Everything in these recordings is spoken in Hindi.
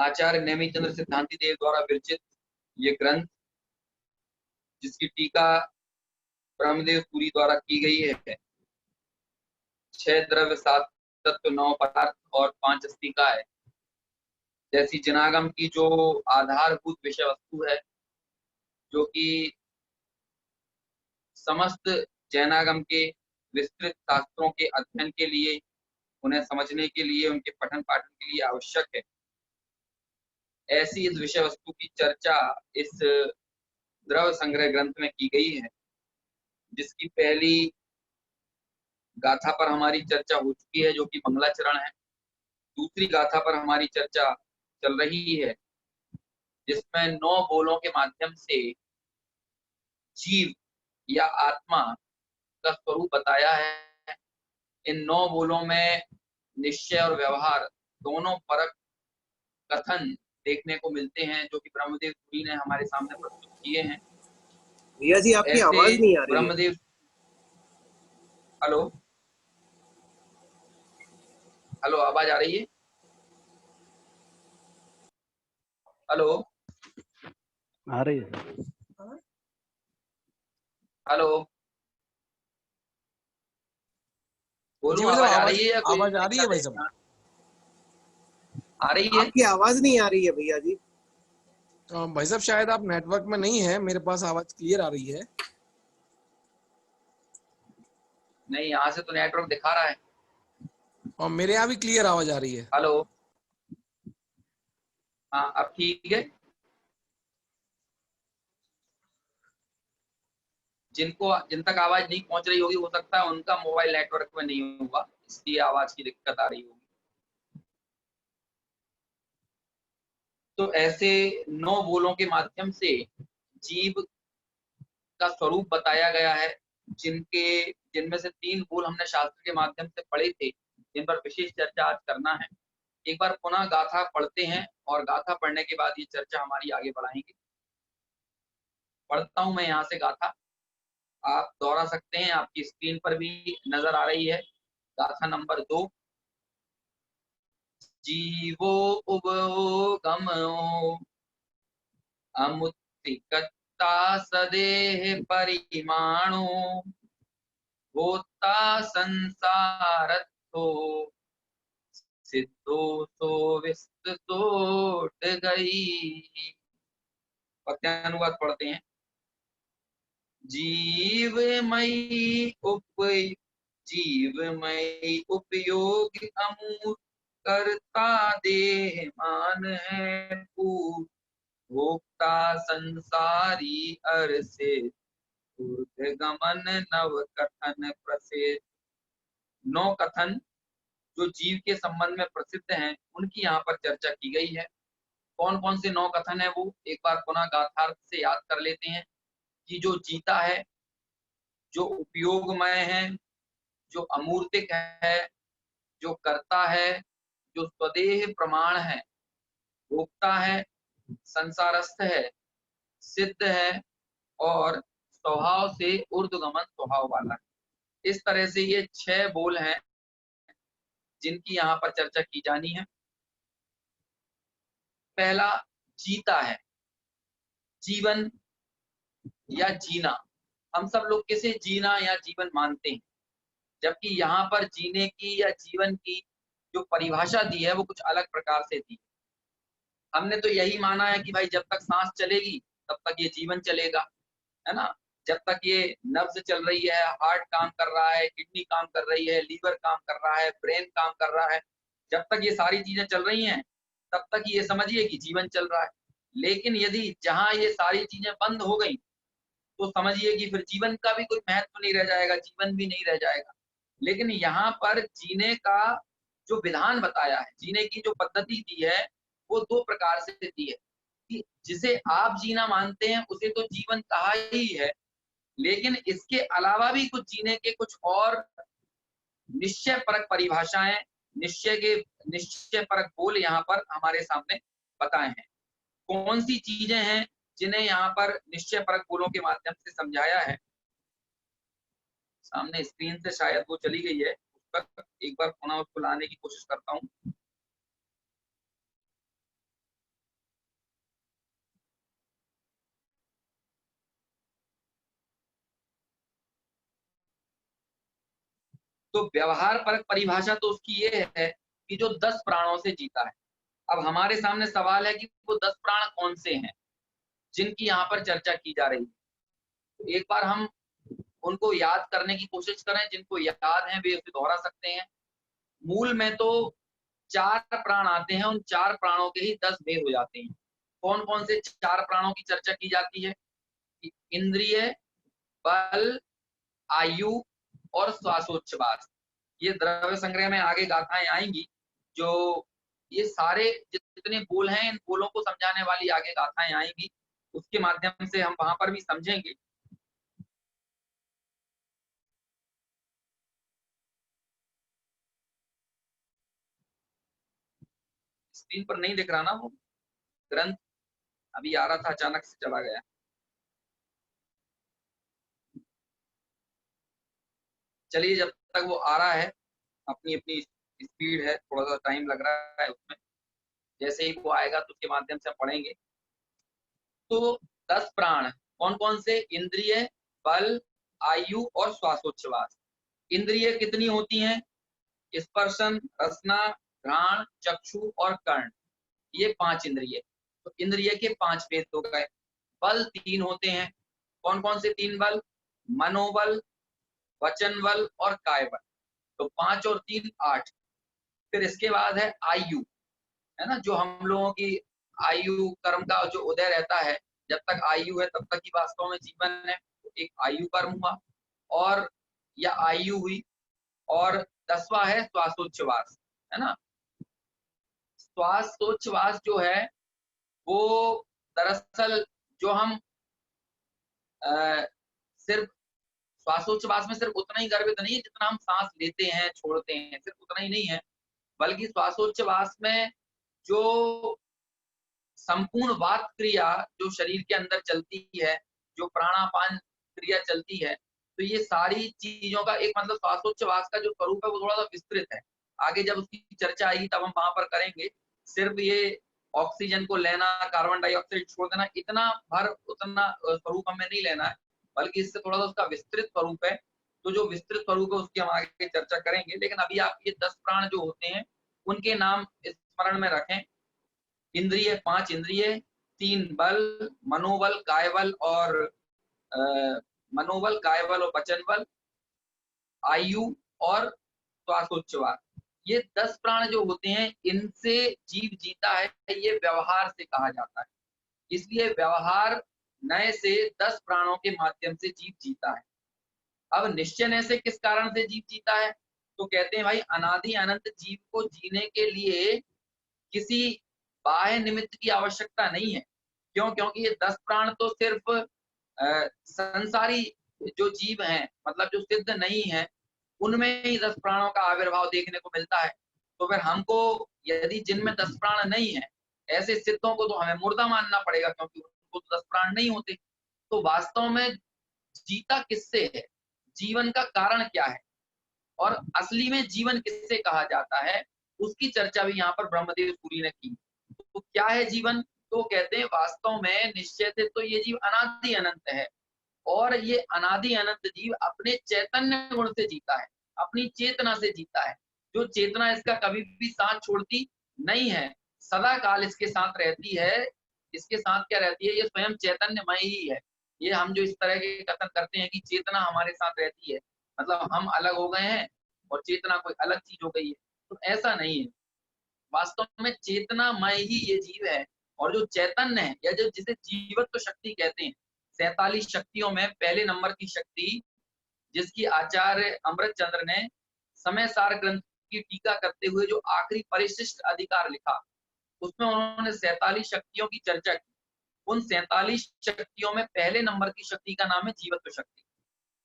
आचार्य नेमिचंद्र सिद्धांती देव द्वारा विरचित ये ग्रंथ, जिसकी टीका ब्रह्मदेव सूरी द्वारा की गई है। 6 द्रव्य 7 तत्व 9 पदार्थ और 5 अस्तिका है। जैसी जनागम की जो आधारभूत विषय वस्तु है, जो कि समस्त जैनागम के विस्तृत शास्त्रों के अध्ययन के लिए, उन्हें समझने के लिए, उनके पठन पाठन के लिए आवश्यक है, ऐसी इस विषय वस्तु की चर्चा इस द्रव्य संग्रह ग्रंथ में की गई है। जिसकी पहली गाथा पर हमारी चर्चा हो चुकी है, जो कि मंगलाचरण है। दूसरी गाथा पर हमारी चर्चा चल रही है, जिसमें 9 बोलों के माध्यम से जीव या आत्मा का स्वरूप बताया है। इन 9 बोलों में निश्चय और व्यवहार दोनों परक कथन देखने को मिलते हैं, जो कि ब्रह्मदेव सूरी ने हमारे सामने प्रस्तुत किए हैं। भैया जी, आपकी आवाज नहीं आ रही है। ब्रह्मदेव, हेलो हेलो, आवाज आ रही है? हेलो आ रही है। हेलो, बोलूं भाई आवाज साहब, आ रही है या कोई आवाज आ रही है भाई साहब? आ रही है? आपकी आवाज नहीं आ रही है भैया जी। भाई साहब, शायद आप नेटवर्क में नहीं है, मेरे पास आवाज क्लियर आ रही है। नहीं, यहाँ से तो नेटवर्क दिखा रहा है। और मेरे यहाँ भी क्लियर आवाज आ रही है। हेलो, हाँ अब ठीक है। जिन तक आवाज नहीं पहुंच रही होगी, हो सकता है उनका मोबाइल नेटवर्क में नहीं होगा, इसलिए आवाज की दिक्कत आ रही होगी। तो ऐसे 9 बोलों के माध्यम से जीव का स्वरूप बताया गया है, जिनमें से 3 बोल हमने शास्त्र के माध्यम से पढ़े थे, जिन पर विशेष चर्चा आज करना है। एक बार पुनः गाथा पढ़ते हैं, और गाथा पढ़ने के बाद ये चर्चा हमारी आगे बढ़ाएंगे। पढ़ता हूं मैं यहाँ से गाथा, आप दोहरा सकते हैं, आपकी स्क्रीन पर भी नजर आ रही है। गाथा नंबर 2। जीवो उभो गमो अमुत्रिकता सदेह परिमाणो होता संसारत्थो सिद्धो सो विस्तृतोट गई। पद्यानुवाद पढ़ते हैं। जीवमयी उपयोग अमूर्त करता देह मान है पूत भोक्ता संसारी अरसे गमन नव कथन प्रसिद्ध। 9 कथन जो जीव के संबंध में प्रसिद्ध हैं, उनकी यहाँ पर चर्चा की गई है। कौन कौन से 9 कथन है, वो एक बार पुनः गाथार्थ से याद कर लेते हैं। कि जो जीता है, जो उपयोगमय है, जो अमूर्तिक है, जो करता है, जो स्वदेह प्रमाण है, भोक्ता है, संसारस्थ है, सिद्ध है, और स्वभाव से ऊर्ध्वगमन स्वभाव वाला है। इस तरह से ये 6 बोल हैं, जिनकी यहाँ पर चर्चा की जानी है। पहला जीता है, जीवन या जीना। हम सब लोग किसे जीना या जीवन मानते हैं, जबकि यहाँ पर जीने की या जीवन की जो परिभाषा दी है, वो कुछ अलग प्रकार से दी है। हमने तो यही माना है कि भाई जब तक सांस चलेगी तब तक ये जीवन चलेगा, है ना। जब तक ये नब्ज चल रही है, हार्ट काम कर रहा है, किडनी काम कर रही है, लीवर काम कर रहा है, ब्रेन काम कर रहा है, जब तक ये सारी चीजें चल रही हैं, तब तक ये समझिए कि जीवन चल रहा है। लेकिन यदि जहां ये सारी चीजें बंद हो गई, तो समझिए कि फिर जीवन का भी कोई महत्व नहीं रह जाएगा, जीवन भी नहीं रह जाएगा। लेकिन यहाँ पर जीने का जो विधान बताया है, जीने की जो पद्धति दी है, वो 2 प्रकार से दी है। कि जिसे आप जीना मानते हैं उसे तो जीवन कहा ही है, लेकिन इसके अलावा भी कुछ जीने के कुछ और निश्चय परक परिभाषाएं, निश्चय परक बोल यहाँ पर हमारे सामने बताए हैं। कौन सी चीजें हैं जिन्हें यहाँ पर निश्चय परक बोलों के माध्यम से समझाया है? सामने स्क्रीन से शायद वो चली गई है, उस पर एक बार पुनः उसको लाने की कोशिश करता हूँ। तो व्यवहार परक परिभाषा तो उसकी ये है कि जो 10 प्राणों से जीता है। अब हमारे सामने सवाल है कि वो 10 प्राण कौन से हैं जिनकी यहाँ पर चर्चा की जा रही है। तो एक बार हम उनको याद करने की कोशिश करें, जिनको याद है वे उसे दोहरा सकते हैं। मूल में तो 4 प्राण आते हैं, उन 4 प्राणों के ही 10 भेद हो जाते हैं। कौन कौन से 4 प्राणों की चर्चा की जाती है? इंद्रिय, बल, आयु और श्वासोच्छ्वास। ये द्रव्य संग्रह में आगे गाथाएं आएंगी, जो ये सारे जितने बोल हैं इन बोलों को समझाने वाली आगे गाथाएं आएंगी, उसके माध्यम से हम वहां पर भी समझेंगे। स्क्रीन पर नहीं दिख रहा ना वो ग्रंथ, अभी आ रहा था अचानक से चला गया। चलिए जब तक वो आ रहा है, अपनी अपनी स्पीड है, थोड़ा सा टाइम लग रहा है उसमें, जैसे ही वो आएगा तो उसके माध्यम से हम पढ़ेंगे। तो 10 प्राण कौन कौन से? इंद्रिय, बल, आयु और श्वासोच्छ्वास। इंद्रिय कितनी होती हैं? स्पर्शन, रसना, घ्राण, चक्षु और कर्ण, ये 5 इंद्रिय। तो इंद्रिय के 5 भेद हो गए। बल 3 होते हैं। कौन कौन से 3 बल? मनोबल, वचन बल और काय बल। तो 5 और 3 8। फिर इसके बाद है आयु, है ना, जो हम लोगों की आयु कर्म का जो उदय रहता है, जब तक आयु है तब तक ही वास्तव में जीवन है। तो एक आयु कर्म हुआ और या आयु हुई। और 10वां है श्वासोच्छ्वास, है ना। श्वासोच्छ्वास जो है वो दरअसल जो हम सिर्फ श्वासोच्छ्वास में सिर्फ उतना ही गर्भित नहीं है जितना हम सांस लेते हैं छोड़ते हैं, सिर्फ उतना ही नहीं है, बल्कि श्वासोच्छ्वास में जो संपूर्ण वात क्रिया जो शरीर के अंदर चलती है, जो प्राणापान क्रिया चलती है, तो ये सारी चीजों का एक मतलब श्वासोच्छ्वास का जो स्वरूप है वो थोड़ा सा विस्तृत है। आगे जब उसकी चर्चा आएगी तब हम वहां पर करेंगे। सिर्फ ये ऑक्सीजन को लेना, कार्बन डाइऑक्साइड छोड़ देना, इतना भर उतना स्वरूप हमें नहीं लेना है, बल्कि इससे थोड़ा सा उसका विस्तृत स्वरूप है। तो जो विस्तृत स्वरूप है उसकी हम आगे चर्चा करेंगे। लेकिन अभी आप ये 10 प्राण जो होते हैं उनके नाम स्मरण में रखें। इंद्रिय 5 इंद्रिय, 3 बल, मनोबल, कायबल और मनोबल, कायबल और वचन बल, आयु और श्वासोच्छ्वास। ये 10 प्राण जो होते हैं इनसे जीव जीता है, ये व्यवहार से कहा जाता है। इसलिए व्यवहार नए से 10 प्राणों के माध्यम से जीव जीता है। अब निश्चय से किस कारण से जीव जीता है? तो कहते हैं भाई अनादि अनंत जीव को जीने के लिए किसी बाह्य निमित्त की आवश्यकता नहीं है। क्यों? क्योंकि ये 10 प्राण तो सिर्फ संसारी जो जीव हैं, मतलब जो सिद्ध नहीं है, उनमें ही 10 प्राणों का आविर्भाव देखने को मिलता है। तो फिर हमको यदि जिनमें 10 प्राण नहीं है, ऐसे सिद्धों को तो हमें मुर्दा मानना पड़ेगा, क्योंकि उनको तो 10 प्राण नहीं होते। तो वास्तव में जीता किससे है? जीवन का कारण क्या है और असली में जीवन किससे कहा जाता है, उसकी चर्चा भी यहाँ पर ब्रह्मदेव सूरी ने की। तो क्या है जीवन? तो कहते हैं वास्तव में निश्चय से तो ये जीव अनादि अनंत है, और ये अनादि अनंत जीव अपने चैतन्य गुण से जीता है, अपनी चेतना से जीता है। जो चेतना इसका कभी भी साथ छोड़ती नहीं है, सदा काल इसके साथ रहती है। इसके साथ क्या रहती है? ये स्वयं चैतन्यमय ही है। ये हम जो इस तरह के कथन करते हैं कि चेतना हमारे साथ रहती है, मतलब हम अलग हो गए हैं और चेतना कोई अलग चीज हो गई है, तो ऐसा नहीं है। वास्तव में चेतनामय ही ये जीव है। और जो चैतन्य है या जो जिसे जीवत्व शक्ति कहते हैं, 47 शक्तियों में पहले नंबर की शक्ति जिसकी आचार्य अमृत चंद्र ने समय सार ग्रंथ की टीका करते हुए जो आखिरी परिशिष्ट अधिकार लिखा, उसमें उन्होंने 47 शक्तियों की चर्चा की। उन 47 शक्तियों में पहले नंबर की शक्ति का नाम है जीवत्व शक्ति।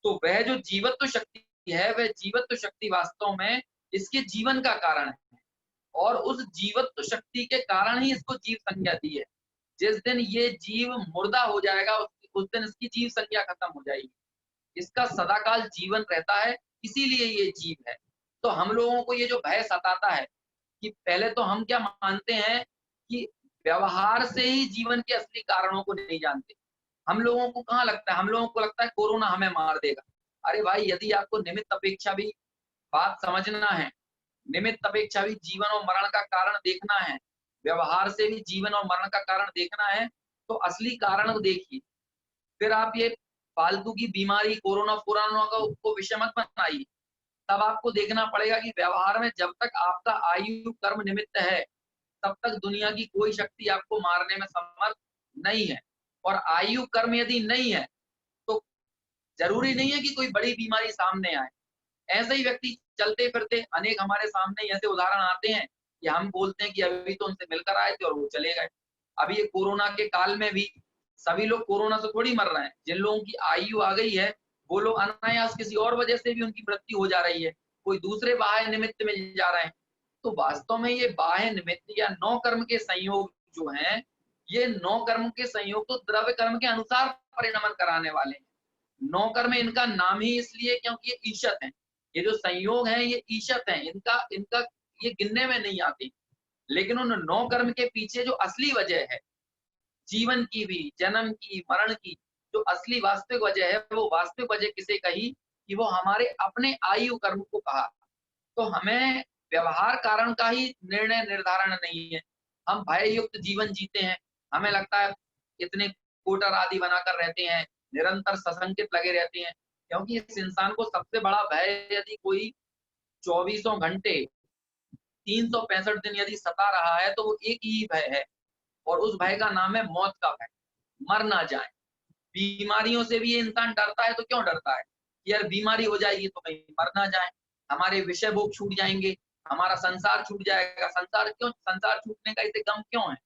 तो वह जो जीवत्व शक्ति है, वह जीवत्व शक्ति वास्तव में इसके जीवन का कारण है, और उस जीवत्व शक्ति के कारण ही इसको जीव संज्ञा दी है। जिस दिन ये जीव मुर्दा हो जाएगा उस दिन इसकी जीव संज्ञा खत्म हो जाएगी। इसका सदाकाल जीवन रहता है, इसीलिए ये जीव है। तो हम लोगों को ये जो भय सताता है कि पहले तो हम क्या मानते हैं कि व्यवहार से ही जीवन के असली कारणों को नहीं जानते। हम लोगों को कहाँ लगता है, हम लोगों को लगता है कोरोना हमें मार देगा। अरे भाई, यदि आपको निमित्त अपेक्षा भी बात समझना है, निमित्त अपेक्षा भी जीवन और मरण का कारण देखना है, व्यवहार से भी जीवन और मरण का कारण देखना है, तो असली कारण को देखिए। फिर आप ये फालतू की बीमारी कोरोना फोरोना को विषय मत बनाइए। तब आपको देखना पड़ेगा कि व्यवहार में जब तक आपका आयु कर्म निमित्त है, तब तक दुनिया की कोई शक्ति आपको मारने में समर्थ नहीं है। और आयु कर्म यदि नहीं है तो जरूरी नहीं है कि कोई बड़ी बीमारी सामने आए। ऐसे ही व्यक्ति चलते फिरते अनेक हमारे सामने ऐसे उदाहरण आते हैं कि हम बोलते हैं कि अभी तो उनसे मिलकर आए थे और वो चले गए। अभी ये कोरोना के काल में भी सभी लोग कोरोना से थोड़ी मर रहे हैं। जिन लोगों की आयु आ गई है वो लोग अनायास किसी और वजह से भी उनकी मृत्यु हो जा रही है, कोई दूसरे बाह्य निमित्त मिल जा रहे हैं। तो वास्तव में ये बाह्य निमित्त या नौ कर्म के संयोग जो हैं, ये नौ कर्म के संयोग तो द्रव्य कर्म के अनुसार परिणमन कराने वाले हैं। नौ कर्म इनका नाम ही इसलिए क्योंकि ये ईशत हैं। ये जो संयोग हैं ये ईशत हैं, इनका इनका ये गिनने में नहीं आती। लेकिन उन नौ कर्म के पीछे जो असली वजह है, जीवन की भी, जन्म की, मरण की, जो असली वास्तविक वजह है, वो वास्तविक वजह किसे कही कि वो हमारे अपने आयु कर्म को कहा। तो हमें व्यवहार कारण का ही निर्णय निर्धारण नहीं है। हम भय युक्त जीवन जीते हैं, हमें लगता है इतने कोटर आदि बनाकर रहते हैं, निरंतर सशंकित लगे रहते हैं, क्योंकि इस इंसान को सबसे बड़ा भय यदि कोई 24 घंटे 365 दिन यदि सता रहा है तो वो एक ही भय है, और उस भय का नाम है मौत का भय, मर ना जाए। बीमारियों से भी ये इंसान डरता है। तो क्यों डरता है? यार बीमारी हो जाएगी तो कहीं मर ना जाए, हमारे विषय भोग छूट जाएंगे, हमारा संसार छूट जाएगा। संसार क्यों, संसार छूटने का इसे गम क्यों है?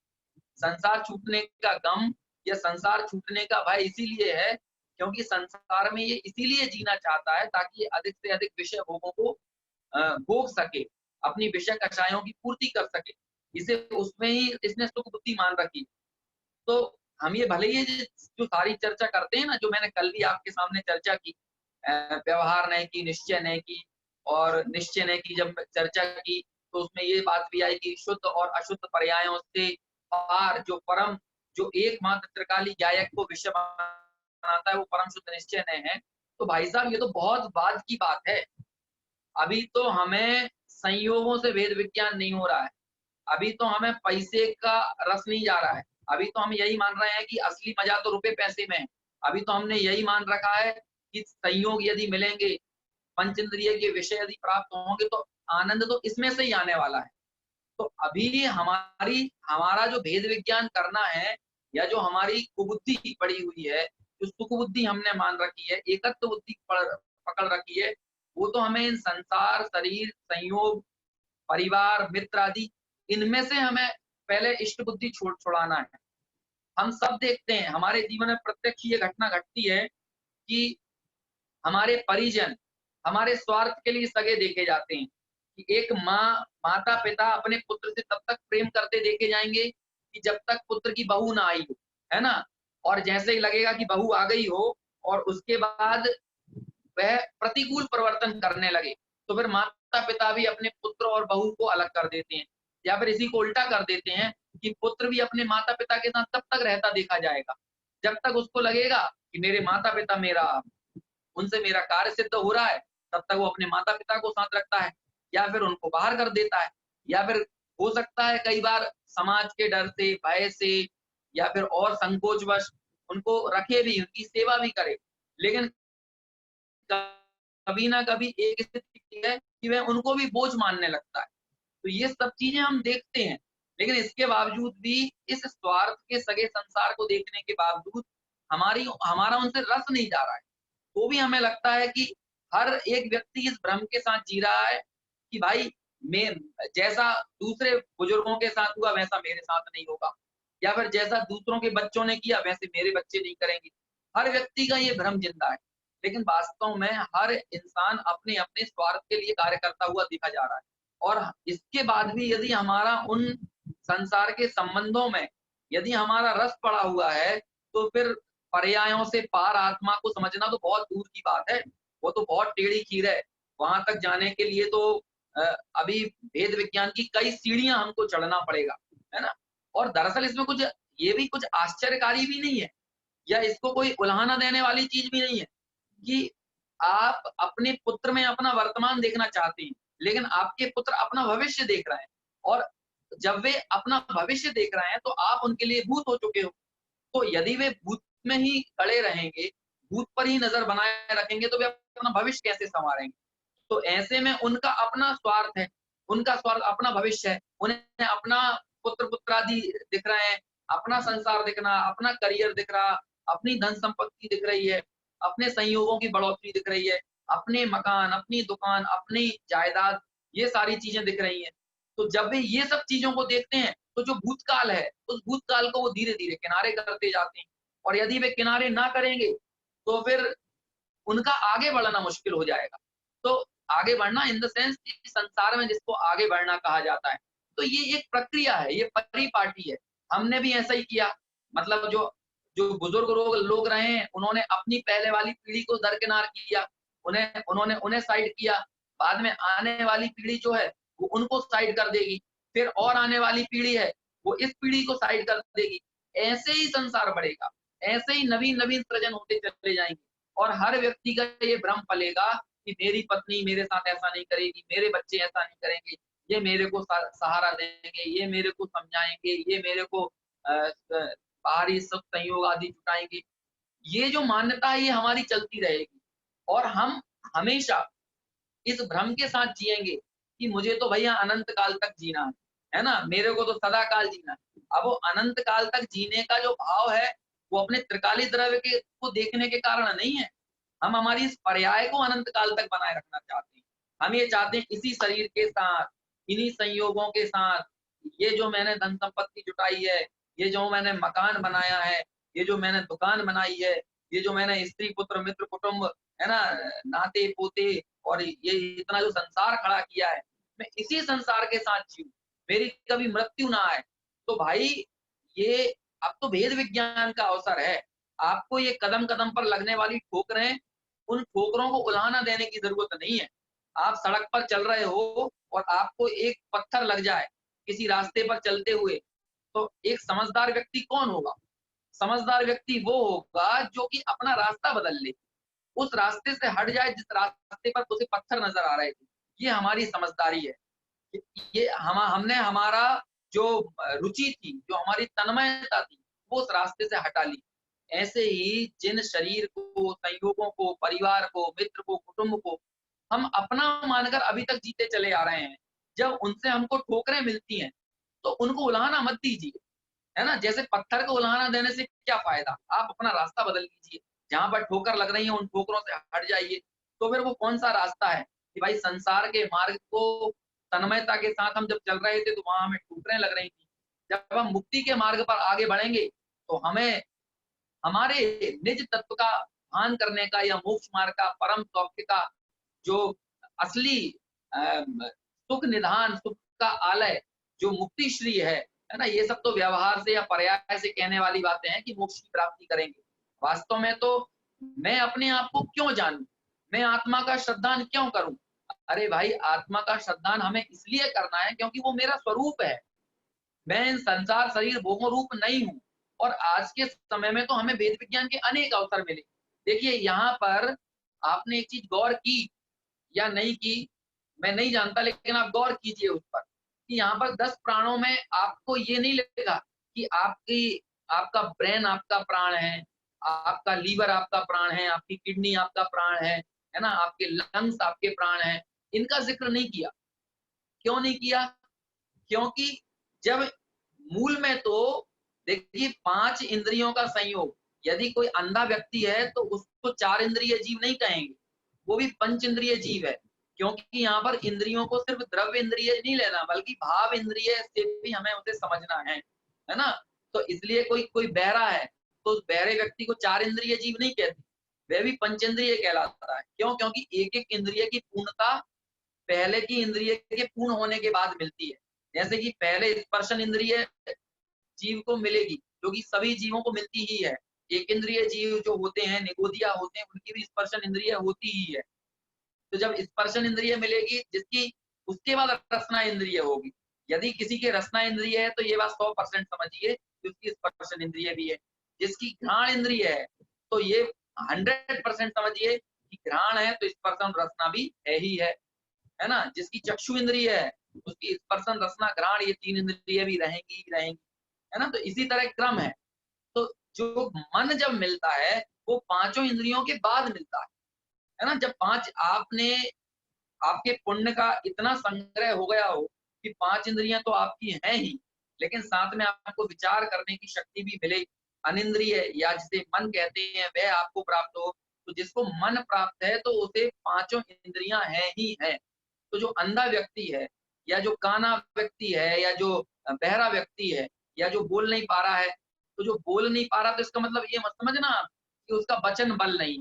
संसार छूटने का गम या संसार छूटने का भय इसीलिए है क्योंकि संसार में ये इसीलिए जीना चाहता है ताकि ये अधिक से अधिक विषय भोगों को भोग सके, अपनी विषय कषायों की पूर्ति कर सके। इसे उसमें ही इसने सुख बुद्धि मान रखी। तो हम ये भले ही जो सारी चर्चा करते हैं ना, जो मैंने कल भी आपके सामने चर्चा की, व्यवहार नहीं की, निश्चय नहीं की, और निश्चय नहीं की जब चर्चा की तो उसमें ये बात भी आई कि शुद्ध और अशुद्ध पर्यायों से पार जो परम, जो एकमात्र त्रिकाली गायक को विषय बनाता है वो परम शुद्ध निश्चय नहीं है। तो भाई साहब ये तो बहुत बाद की बात है। अभी तो हमें संयोगों से वेद विज्ञान नहीं हो रहा है, अभी तो हमें पैसे का रस नहीं जा रहा है। अभी तो हम यही मान रहे हैं कि असली मजा तो रुपए पैसे में है। अभी तो हमने यही मान रखा है कि संयोग यदि मिलेंगे, पंचेंद्रिय के विषय यदि प्राप्त होंगे तो आनंद तो इसमें से ही आने वाला है। तो अभी हमारा जो भेद विज्ञान करना है, या जो हमारी कुबुद्धि पड़ी हुई है, जो सुकुबुद्धि हमने मान रखी है, एकत्व बुद्धि पकड़ रखी है, वो तो हमें इन संसार, शरीर, संयोग, परिवार, मित्र आदि, इनमें से हमें पहले इष्ट बुद्धि छुड़ाना है। हम सब देखते हैं, हमारे जीवन में प्रत्यक्ष ये घटना घटती है कि हमारे परिजन हमारे स्वार्थ के लिए सगे देखे जाते हैं। कि एक माता पिता अपने पुत्र से तब तक प्रेम करते देखे जाएंगे कि जब तक पुत्र की बहू ना आई हो, है ना। और जैसे ही लगेगा कि बहू आ गई हो और उसके बाद वह प्रतिकूल परिवर्तन करने लगे, तो फिर माता पिता भी अपने पुत्र और बहू को अलग कर देते हैं। या फिर इसी को उल्टा कर देते हैं कि पुत्र भी अपने माता पिता के साथ तब तक रहता देखा जाएगा जब तक उसको लगेगा कि मेरे माता पिता उनसे मेरा कार्य सिद्ध हो रहा है, तब तक वो अपने माता पिता को साथ रखता है, या फिर उनको बाहर कर देता है। या फिर हो सकता है कई बार समाज के डर से, भय से, या फिर और संकोचवश उनको रखे भी, उनकी सेवा भी करे। लेकिन कभी ना कभी एक स्थिति है कि वह उनको भी बोझ मानने लगता है। तो ये सब चीजें हम देखते हैं, लेकिन इसके बावजूद भी, इस स्वार्थ के सगे संसार को देखने के बावजूद हमारा उनसे रस नहीं जा रहा है। तो भी हमें लगता है कि हर एक व्यक्ति इस भ्रम के साथ जी रहा है कि भाई मैं जैसा दूसरे बुजुर्गों के साथ हुआ वैसा मेरे साथ नहीं होगा, या फिर जैसा दूसरों के बच्चों ने किया वैसे मेरे बच्चे नहीं करेंगे। हर व्यक्ति का ये भ्रम जिंदा है, लेकिन वास्तव में हर इंसान अपने अपने स्वार्थ के लिए कार्य करता हुआ दिखा जा रहा है। और इसके बाद भी यदि हमारा उन संसार के संबंधों में यदि हमारा रस पड़ा हुआ है, तो फिर पर्यायों से पार आत्मा को समझना तो बहुत दूर की बात है, वो तो बहुत टेढ़ी खीर है। वहां तक जाने के लिए तो अभी भेद विज्ञान की कई सीढ़ियां हमको चढ़ना पड़ेगा, है ना। और दरअसल इसमें कुछ ये भी कुछ आश्चर्यकारी भी नहीं है, या इसको कोई उल्हाना देने वाली चीज भी नहीं है कि आप अपने पुत्र में अपना वर्तमान देखना चाहते हैं, लेकिन आपके पुत्र अपना भविष्य देख रहे हैं, और जब वे अपना भविष्य देख रहे हैं तो आप उनके लिए भूत हो चुके हो। तो यदि वे भूत में ही खड़े रहेंगे, भूत पर ही नजर बनाए रखेंगे, तो वे अपना भविष्य कैसे संवारेंगे? तो ऐसे में उनका अपना स्वार्थ है, उनका स्वार्थ अपना भविष्य है, उन्हें अपना पुत्र पुत्रादि दिख रहे हैं, अपना संसार दिखना, अपना करियर दिख रहा, अपनी धन संपत्ति दिख रही है, अपने संयोगों की बढ़ोतरी दिख रही है, अपने मकान, अपनी दुकान, अपनी जायदाद, ये सारी चीजें दिख रही हैं। तो जब वे ये सब चीजों को देखते हैं, तो जो भूतकाल है, उस भूतकाल को वो धीरे धीरे किनारे करते जाते हैं, और यदि वे किनारे ना करेंगे तो फिर उनका आगे बढ़ना मुश्किल हो जाएगा। तो आगे बढ़ना इन द सेंस कि संसार में जिसको आगे बढ़ना कहा जाता है, तो ये एक प्रक्रिया है, ये परिपाटी है। हमने भी ऐसा ही किया, मतलब जो जो बुजुर्ग लोग रहे हैं, उन्होंने अपनी पहले वाली पीढ़ी को दरकिनार किया, उन्हें साइड किया, बाद में आने वाली पीढ़ी जो है वो उनको साइड कर देगी, फिर और आने वाली पीढ़ी है वो इस पीढ़ी को साइड कर देगी। ऐसे ही संसार बढ़ेगा, ऐसे ही नवीन नवीन सृजन होते चले जाएंगे, और हर व्यक्ति का ये भ्रम पलेगा कि मेरी पत्नी मेरे साथ ऐसा नहीं करेगी, मेरे बच्चे ऐसा नहीं करेंगे, ये मेरे को सहारा देंगे, ये मेरे को समझाएंगे, ये मेरे को बाहरी सुख संयोग आदि जुटाएंगे। ये जो मान्यता है ये हमारी चलती रहेगी, और हम हमेशा इस भ्रम के साथ जिएंगे कि मुझे तो भैया अनंत काल तक जीना है ना, मेरे को तो सदा काल जीना है। अब वो अनंत काल तक जीने का जो भाव है वो अपने त्रिकाली द्रव्य के को देखने के कारण नहीं है। हम हमारी इस पर्याय को अनंत काल तक बनाए रखना चाहते हैं। हम ये चाहते हैं इसी शरीर के साथ, इन्हीं संयोगों के साथ, ये जो मैंने धन संपत्ति जुटाई है, ये जो मैंने मकान बनाया है, ये जो मैंने दुकान बनाई है, ये जो मैंने स्त्री पुत्र मित्र कुटुंब है ना, नाते पोते, और ये इतना जो संसार खड़ा किया है, मैं इसी संसार के साथ जीऊं, मेरी कभी मृत्यु ना आए। तो भाई ये अब तो भेद विज्ञान का अवसर है। आपको ये कदम कदम पर लगने वाली ठोकरें, उन ठोकरों को उलाहना देने की जरूरत नहीं है। आप सड़क पर चल रहे हो और आपको एक पत्थर लग जाए किसी रास्ते पर चलते हुए, तो एक समझदार व्यक्ति कौन होगा? समझदार व्यक्ति वो होगा जो कि अपना रास्ता बदल ले, उस रास्ते से हट जाए जिस रास्ते पर उसे पत्थर नजर आ रहे थे। ये हमारी समझदारी है। ये हमने हमारा जो रुचि थी, जो हमारी तन्मयता थी, वो उस रास्ते से हटा ली। ऐसे ही जिन शरीर को, संयोगों को, परिवार को, मित्र को, कुटुंब को हम अपना मानकर अभी तक जीते चले आ रहे हैं, जब उनसे हमको ठोकरें मिलती हैं तो उनको उलाहना मत दीजिए, है ना। जैसे पत्थर को उलाहना देने से क्या फायदा, आप अपना रास्ता बदल लीजिए। जहां पर ठोकर लग रही है उन ठोकरों से हट जाइए। तो फिर वो कौन सा रास्ता है कि भाई संसार के मार्ग को तन्मयता के साथ हम जब चल रहे थे तो वहां हमें ठोकरें लग रही थी। जब हम मुक्ति के मार्ग पर आगे बढ़ेंगे तो हमें हमारे निज तत्व का भान करने का, या मोक्ष मार्ग का, परम सौख्य का जो असली सुख निधान, सुख का आलय जो मुक्ति श्री है ना, ये सब तो व्यवहार से या पर्याय से कहने वाली बातें हैं कि मोक्ष की प्राप्ति करेंगे। वास्तव में तो मैं अपने आप को क्यों जानूं, मैं आत्मा का श्रद्धान क्यों करूं? अरे भाई, आत्मा का श्रद्धान हमें इसलिए करना है क्योंकि वो मेरा स्वरूप है। मैं इन संसार शरीर भोगों रूप नहीं हूं। और आज के समय में तो हमें वेद विज्ञान के अनेक अवसर मिले। देखिए, यहाँ पर आपने एक चीज गौर की या नहीं की मैं नहीं जानता, लेकिन आप गौर कीजिए उस पर कि यहाँ पर 10 प्राणों में आपको ये नहीं लगेगा कि आपका ब्रेन आपका प्राण है, आपका लीवर आपका प्राण है, आपकी किडनी आपका प्राण है ना, आपके लंग्स आपके प्राण हैं। इनका जिक्र नहीं किया। क्यों नहीं किया? क्योंकि जब मूल में तो देखिए 5 इंद्रियों का संयोग, यदि कोई अंधा व्यक्ति है तो उसको 4 इंद्रिय जीव नहीं कहेंगे, वो भी पंच इंद्रिय जीव है। क्योंकि यहाँ पर इंद्रियों को सिर्फ द्रव्य इंद्रिय नहीं लेना, बल्कि भाव इंद्रिय से भी हमें उसे समझना है ना। तो इसलिए कोई बहरा है तो उस बहरे व्यक्ति को 4 इंद्रिय जीव नहीं कहते, वह भी पंचेंद्रिय कहलाता है। क्यों? क्योंकि एक एक इंद्रिय की पूर्णता पहले की इंद्रिय के पूर्ण होने के बाद मिलती है। जैसे कि पहले स्पर्शन इंद्रिय जीव को मिलेगी, जो कि सभी जीवों को मिलती ही है। एक इंद्रिय जीव जो होते हैं, निगोदिया होते हैं, उनकी भी स्पर्शन इंद्रिय होती ही है। तो जब स्पर्शन इंद्रिय मिलेगी जिसकी, उसके बाद रसना इंद्रिय होगी। यदि किसी के रसना इंद्रिय है तो ये बात 100% समझिए कि उसकी स्पर्शन इंद्रिय भी है। जिसकी घ्राण इंद्रिय है तो ये 100% समझिए जिसकी घ्राण है तो स्पर्शन रसना भी है ही है ना। जिसकी चक्षु इंद्रिय है उसकी स्पर्शन रसना घ्राण ये 3 इंद्रिय भी रहेंगी ही रहेंगी, है ना। तो इसी तरह क्रम है। तो जो मन जब मिलता है वो 5 इंद्रियों के बाद मिलता है ना। जब 5 आपके पुण्य का इतना संग्रह हो गया हो कि 5 इंद्रियां तो आपकी हैं ही, लेकिन साथ में आपको विचार करने की शक्ति भी मिले, अनिंद्रिय या जिसे मन कहते हैं वह आपको प्राप्त हो, तो जिसको मन प्राप्त है तो उसे 5 इंद्रियां हैं ही हैं। तो जो अंधा व्यक्ति है या जो काना व्यक्ति है या जो बहरा व्यक्ति है या जो बोल नहीं पा रहा है, तो जो बोल नहीं पा रहा तो इसका मतलब ये मत समझना कि उसका वचन बल नहीं,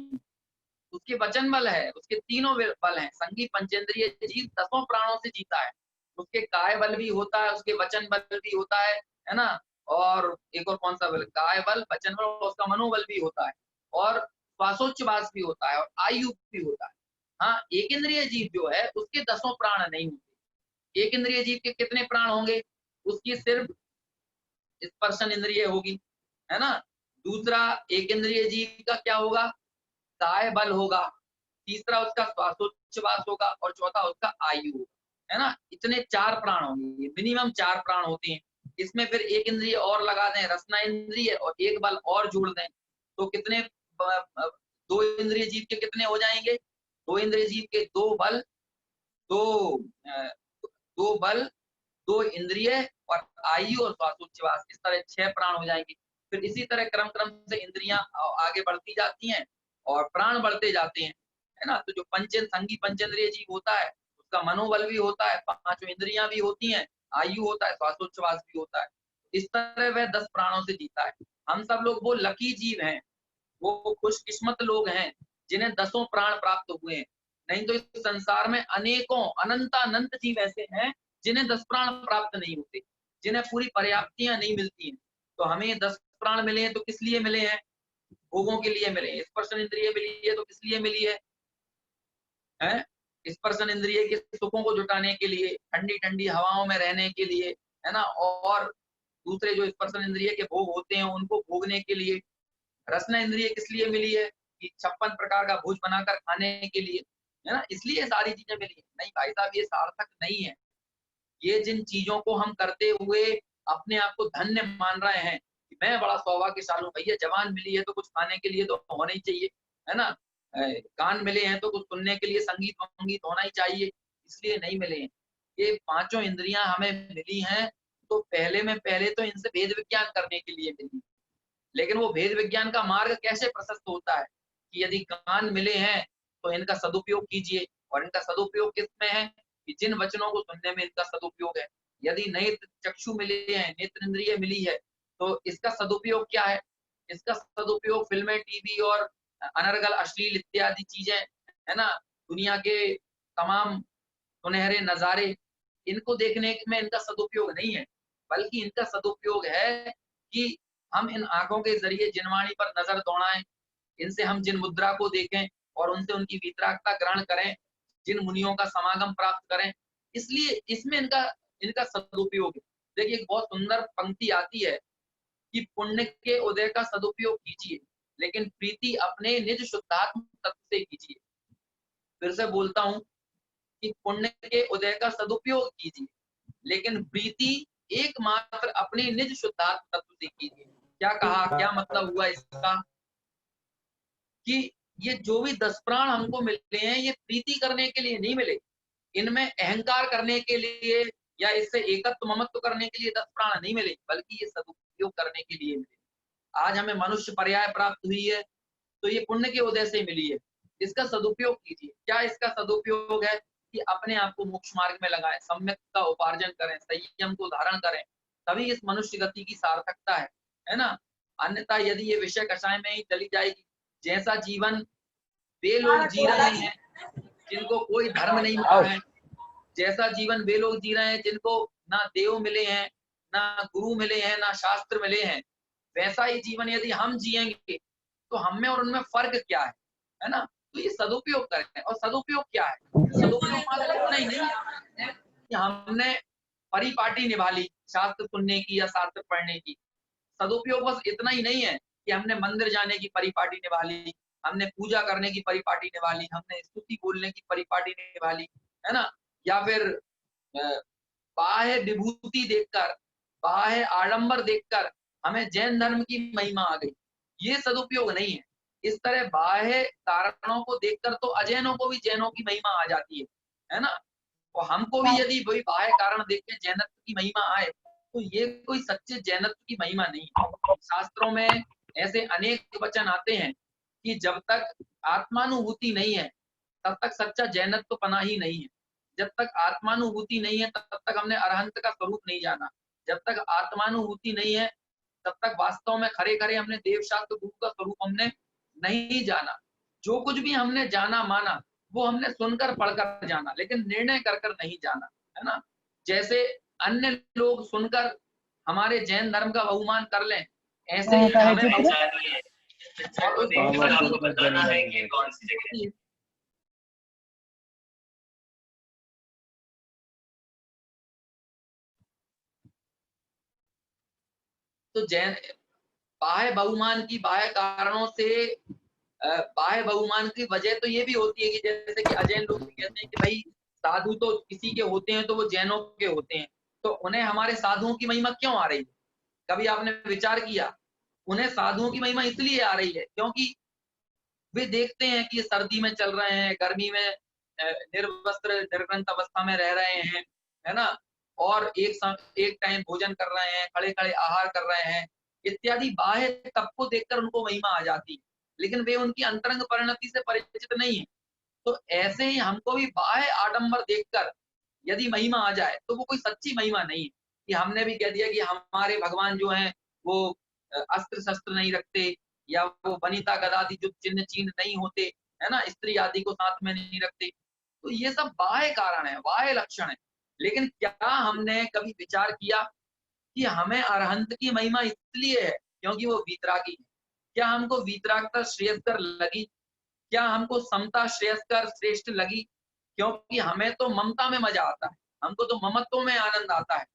उसके वचन बल है, उसके तीनों बल हैं। संगी पंचेंद्रिय जीव 10 प्राणों से जीता है। उसके काय बल भी होता है, उसके वचन बल भी होता है ना। और एक और कौन सा बल, काय बल, वचन बल, उसका मनोबल भी होता है, और श्वासोच्छ्वास भी होता है, और आयु भी होता है। हाँ, एक इंद्रिय जीव जो है उसके 10 प्राण नहीं होते। एक इंद्रिय जीव के कितने प्राण होंगे? उसकी सिर्फ स्पर्शन इंद्रिय होगी, है ना। दूसरा एक इंद्रिय जीव का क्या होगा? काय बल होगा। तीसरा उसका श्वासोच्छ्वास होगा, और चौथा उसका आयु होगा, है ना। इतने 4 प्राण होंगे, मिनिमम 4 प्राण होते हैं। इसमें फिर एक इंद्रिय और लगा दें, रसना इंद्रिय, और एक बल और जोड़ दें, तो कितने 2 इंद्रिय जीव के कितने हो जाएंगे? 2 इंद्रिय जीव के 2 बल, 2 बल, 2 इंद्रिय और आयु और श्वासोच्छ्वास, इस तरह 6 प्राण हो जाएंगे। फिर इसी तरह क्रम क्रम से इंद्रियां आगे बढ़ती जाती हैं और प्राण बढ़ते जाते हैं, है ना। तो जो संगी पंचेंद्रिय जीव होता है उसका मनोबल भी होता है, 5 इंद्रियां भी होती हैं, आयु होता है, श्वासोच्छ्वास भी होता है। इस तरह वह 10 प्राणों से जीता है। हम सब लोग वो लकी जीव हैं, वो खुशकिस्मत लोग हैं जिन्हें 10 प्राण प्राप्त हुए हैं। नहीं तो इस संसार में अनेकों अनंत जीव ऐसे हैं जिन्हें 10 प्राण प्राप्त नहीं होते, जिन्हें पूरी पर्याप्तियां नहीं मिलती हैं। तो हमें 10 प्राण मिले हैं तो किस लिए मिले हैं? भोगों के लिए मिले हैं। स्पर्शन इंद्रिय मिली है तो किस लिए मिली है? स्पर्शन इंद्रिय के सुखों को जुटाने के लिए, ठंडी ठंडी हवाओं में रहने के लिए, है ना। और दूसरे जो स्पर्शन इंद्रिय के भोग होते हैं उनको भोगने के लिए। रसना इंद्रिय किस लिए मिली है? कि 56 प्रकार का भोज बनाकर खाने के लिए, है ना। इसलिए सारी चीजें मिली है। नहीं भाई साहब, ये सार्थक नहीं है। ये जिन चीजों को हम करते हुए अपने आप को धन्य मान रहे हैं कि मैं बड़ा सौभाग्यशाली हूँ, भैया जवान मिली है तो कुछ खाने के लिए तो होना ही चाहिए, है ना। कान मिले हैं तो कुछ सुनने के लिए संगीत संगीत होना ही चाहिए, इसलिए नहीं मिले हैं। ये 5 इंद्रियां हमें मिली हैं तो पहले तो इनसे भेद विज्ञान करने के लिए मिली। लेकिन वो भेद विज्ञान का मार्ग कैसे प्रशस्त होता है कि यदि कान मिले हैं तो इनका सदुपयोग कीजिए, और इनका सदुपयोग किसमें है? कि जिन वचनों को सुनने में इनका सदुपयोग है। यदि नेत्र चक्षु मिले हैं, नेत्र इंद्रिय मिली है, तो इसका सदुपयोग क्या है? इसका सदुपयोग फिल्में, टीवी और अनर्गल अश्लील इत्यादि चीजें, है ना, दुनिया के तमाम सुनहरे नजारे, इनको देखने में इनका सदुपयोग नहीं है, बल्कि इनका सदुपयोग है कि हम इन आंखों के जरिए जिनवाणी पर नजर दौड़ाएं, इनसे हम जिन मुद्रा को देखें और उनसे उनकी वितरागता ग्रहण करें, जिन मुनियों का समागम प्राप्त करें, इसलिए इसमें इनका सदुपयोग है। देखिए एक बहुत सुंदर पंक्ति आती है कि पुण्य के उदय का सदुपयोग कीजिए, लेकिन प्रीति अपने निज शुद्धात्म तत्व से कीजिए। फिर से बोलता हूं कि पुण्य के उदय का सदुपयोग कीजिए, लेकिन प्रीति एकमात्र अपने निज शुद्धात्म तत्व से कीजिए। क्या कहा, क्या मतलब हुआ इसका? कि ये जो भी 10 प्राण हमको मिले हैं ये प्रीति करने के लिए नहीं मिले, इनमें अहंकार करने के लिए या इससे एकत्व ममत्व करने के लिए 10 प्राण नहीं मिले, बल्कि ये सदुपयोग करने के लिए मिले। आज हमें मनुष्य पर्याय प्राप्त हुई है तो ये पुण्य के उदय से मिली है। इसका सदुपयोग कीजिए। क्या इसका सदुपयोग है? कि अपने आप को मोक्ष मार्ग में लगाएं, सम्यक का उपार्जन करें, संयम को धारण करें, तभी इस मनुष्य गति की सार्थकता है ना। अन्यथा यदि ये विषय कषाय में ही चली जाएगी, जैसा जीवन वे लोग जी रहे हैं जिनको कोई धर्म नहीं मिला है, जैसा जीवन वे लोग जी रहे हैं जिनको ना देव मिले हैं, ना गुरु मिले हैं, ना शास्त्र मिले हैं, वैसा ही जीवन यदि हम जिएंगे तो हम में और उनमें फर्क क्या है ना। तो ये सदुपयोग करें। और सदुपयोग क्या है? सदुपयोग मात्र इतना ही नहीं कि हमने परिपाटी निभा ली शास्त्र सुनने की या शास्त्र पढ़ने की। सदुपयोग बस इतना ही नहीं है कि हमने मंदिर जाने की परिपाटी निभा ली, हमने पूजा करने की परिपाटी निभा ली, हमने स्तुति बोलने की परिपाटी निभा ली, है ना, या फिर बाह्य विभूति देखकर, बाह्य आडंबर देखकर हमें जैन धर्म की महिमा आ गई, ये सदुपयोग नहीं है। इस तरह बाह्य कारणों को देखकर तो अजैनों को भी जैनों की महिमा आ जाती है ना। और हमको भी यदि वही बाह्य कारण देख के जैनत्व की महिमा आए तो ये कोई सच्चे जैनत्व की महिमा नहीं है। शास्त्रों में ऐसे अनेक वचन आते हैं कि जब तक आत्मानुभूति नहीं है तब तक सच्चा जैनत्व पना ही नहीं है। जब तक आत्मानुभूति नहीं है तब तक हमने अरहंत का स्वरूप नहीं जाना। जब तक आत्मानुभूति नहीं है तब तक वास्तव में खरे खरे हमने देवशास्त्र गुरु का स्वरूप हमने नहीं जाना। जो कुछ भी हमने जाना माना वो हमने सुनकर पढ़कर जाना, लेकिन निर्णय कर कर नहीं जाना, है ना। जैसे अन्य लोग सुनकर हमारे जैन धर्म का बहुमान कर लें, ऐसे ही हमें तो जैन बाह्य बहुमान की, बाह्य कारणों से बाह्य बहुमान की वजह तो ये भी होती है कि जैसे कि अजैन लोग कहते हैं कि भाई साधु तो किसी के होते हैं तो वो जैनों के होते हैं, तो उन्हें हमारे साधुओं की महिमा क्यों आ रही है? कभी आपने विचार किया? उन्हें साधुओं की महिमा इसलिए आ रही है क्योंकि वे देखते हैं कि सर्दी में चल रहे हैं, गर्मी में निर्वस्त्र निर्ग्रंथ अवस्था में रह रहे हैं, है ना, और एक टाइम भोजन कर रहे हैं, खड़े खड़े आहार कर रहे हैं इत्यादि बाह्य तब को देखकर उनको महिमा आ जाती है, लेकिन वे उनकी अंतरंग परिणति से परिचित नहीं है। तो ऐसे ही हमको भी बाह्य आडंबर देखकर यदि महिमा आ जाए तो वो कोई सच्ची महिमा नहीं है कि हमने भी कह दिया कि हमारे भगवान जो हैं वो अस्त्र शस्त्र नहीं रखते, या वो वनिता गदादि जो चिन्ह चिन्ह नहीं होते, है ना, स्त्री आदि को साथ में नहीं रखते। तो ये सब बाह्य कारण है, बाह्य लक्षण है। लेकिन क्या हमने कभी विचार किया कि हमें अरहंत की महिमा इसलिए है क्योंकि वो वीतरागी है? क्या हमको वीतरागता श्रेयस्कर लगी? क्या हमको समता श्रेयस्कर श्रेष्ठ लगी? क्योंकि हमें तो ममता में मजा आता है, हमको तो ममत्व में आनंद आता है।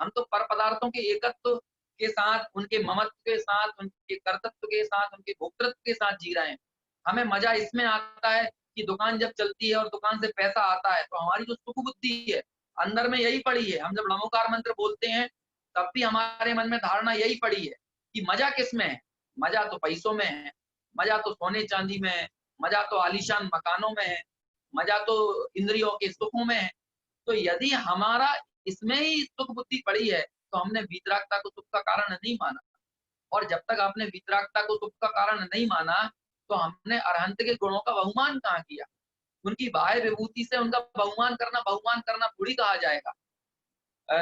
हम तो पर पदार्थों के एकत्व के साथ, उनके ममत्व के साथ, उनके कर्तृत्व के साथ, उनके भोक्तृत्व के साथ जी रहे हैं। हमें मजा इसमें आता है कि दुकान जब चलती है और दुकान से पैसा आता है तो हमारी जो सुख बुद्धि है अंदर में यही पड़ी है। हम जब नमोकार मंत्र बोलते हैं तब भी हमारे मन में धारणा यही पड़ी है कि मजा किसमें है? मजा तो पैसों में है, मजा तो सोने चांदी में है, मजा तो आलीशान मकानों में है, मजा तो इंद्रियों के सुखों में है। तो यदि हमारा इसमें ही सुख बुद्धि पड़ी है तो हमने वीतरागता को सुख का कारण नहीं माना। और जब तक आपने वीतरागता को सुख का कारण नहीं माना तो हमने अरहंत के गुणों का बहुमान कहाँ किया? उनकी बाह्य विभूति से उनका बहुमान करना थोड़ी कहा जाएगा।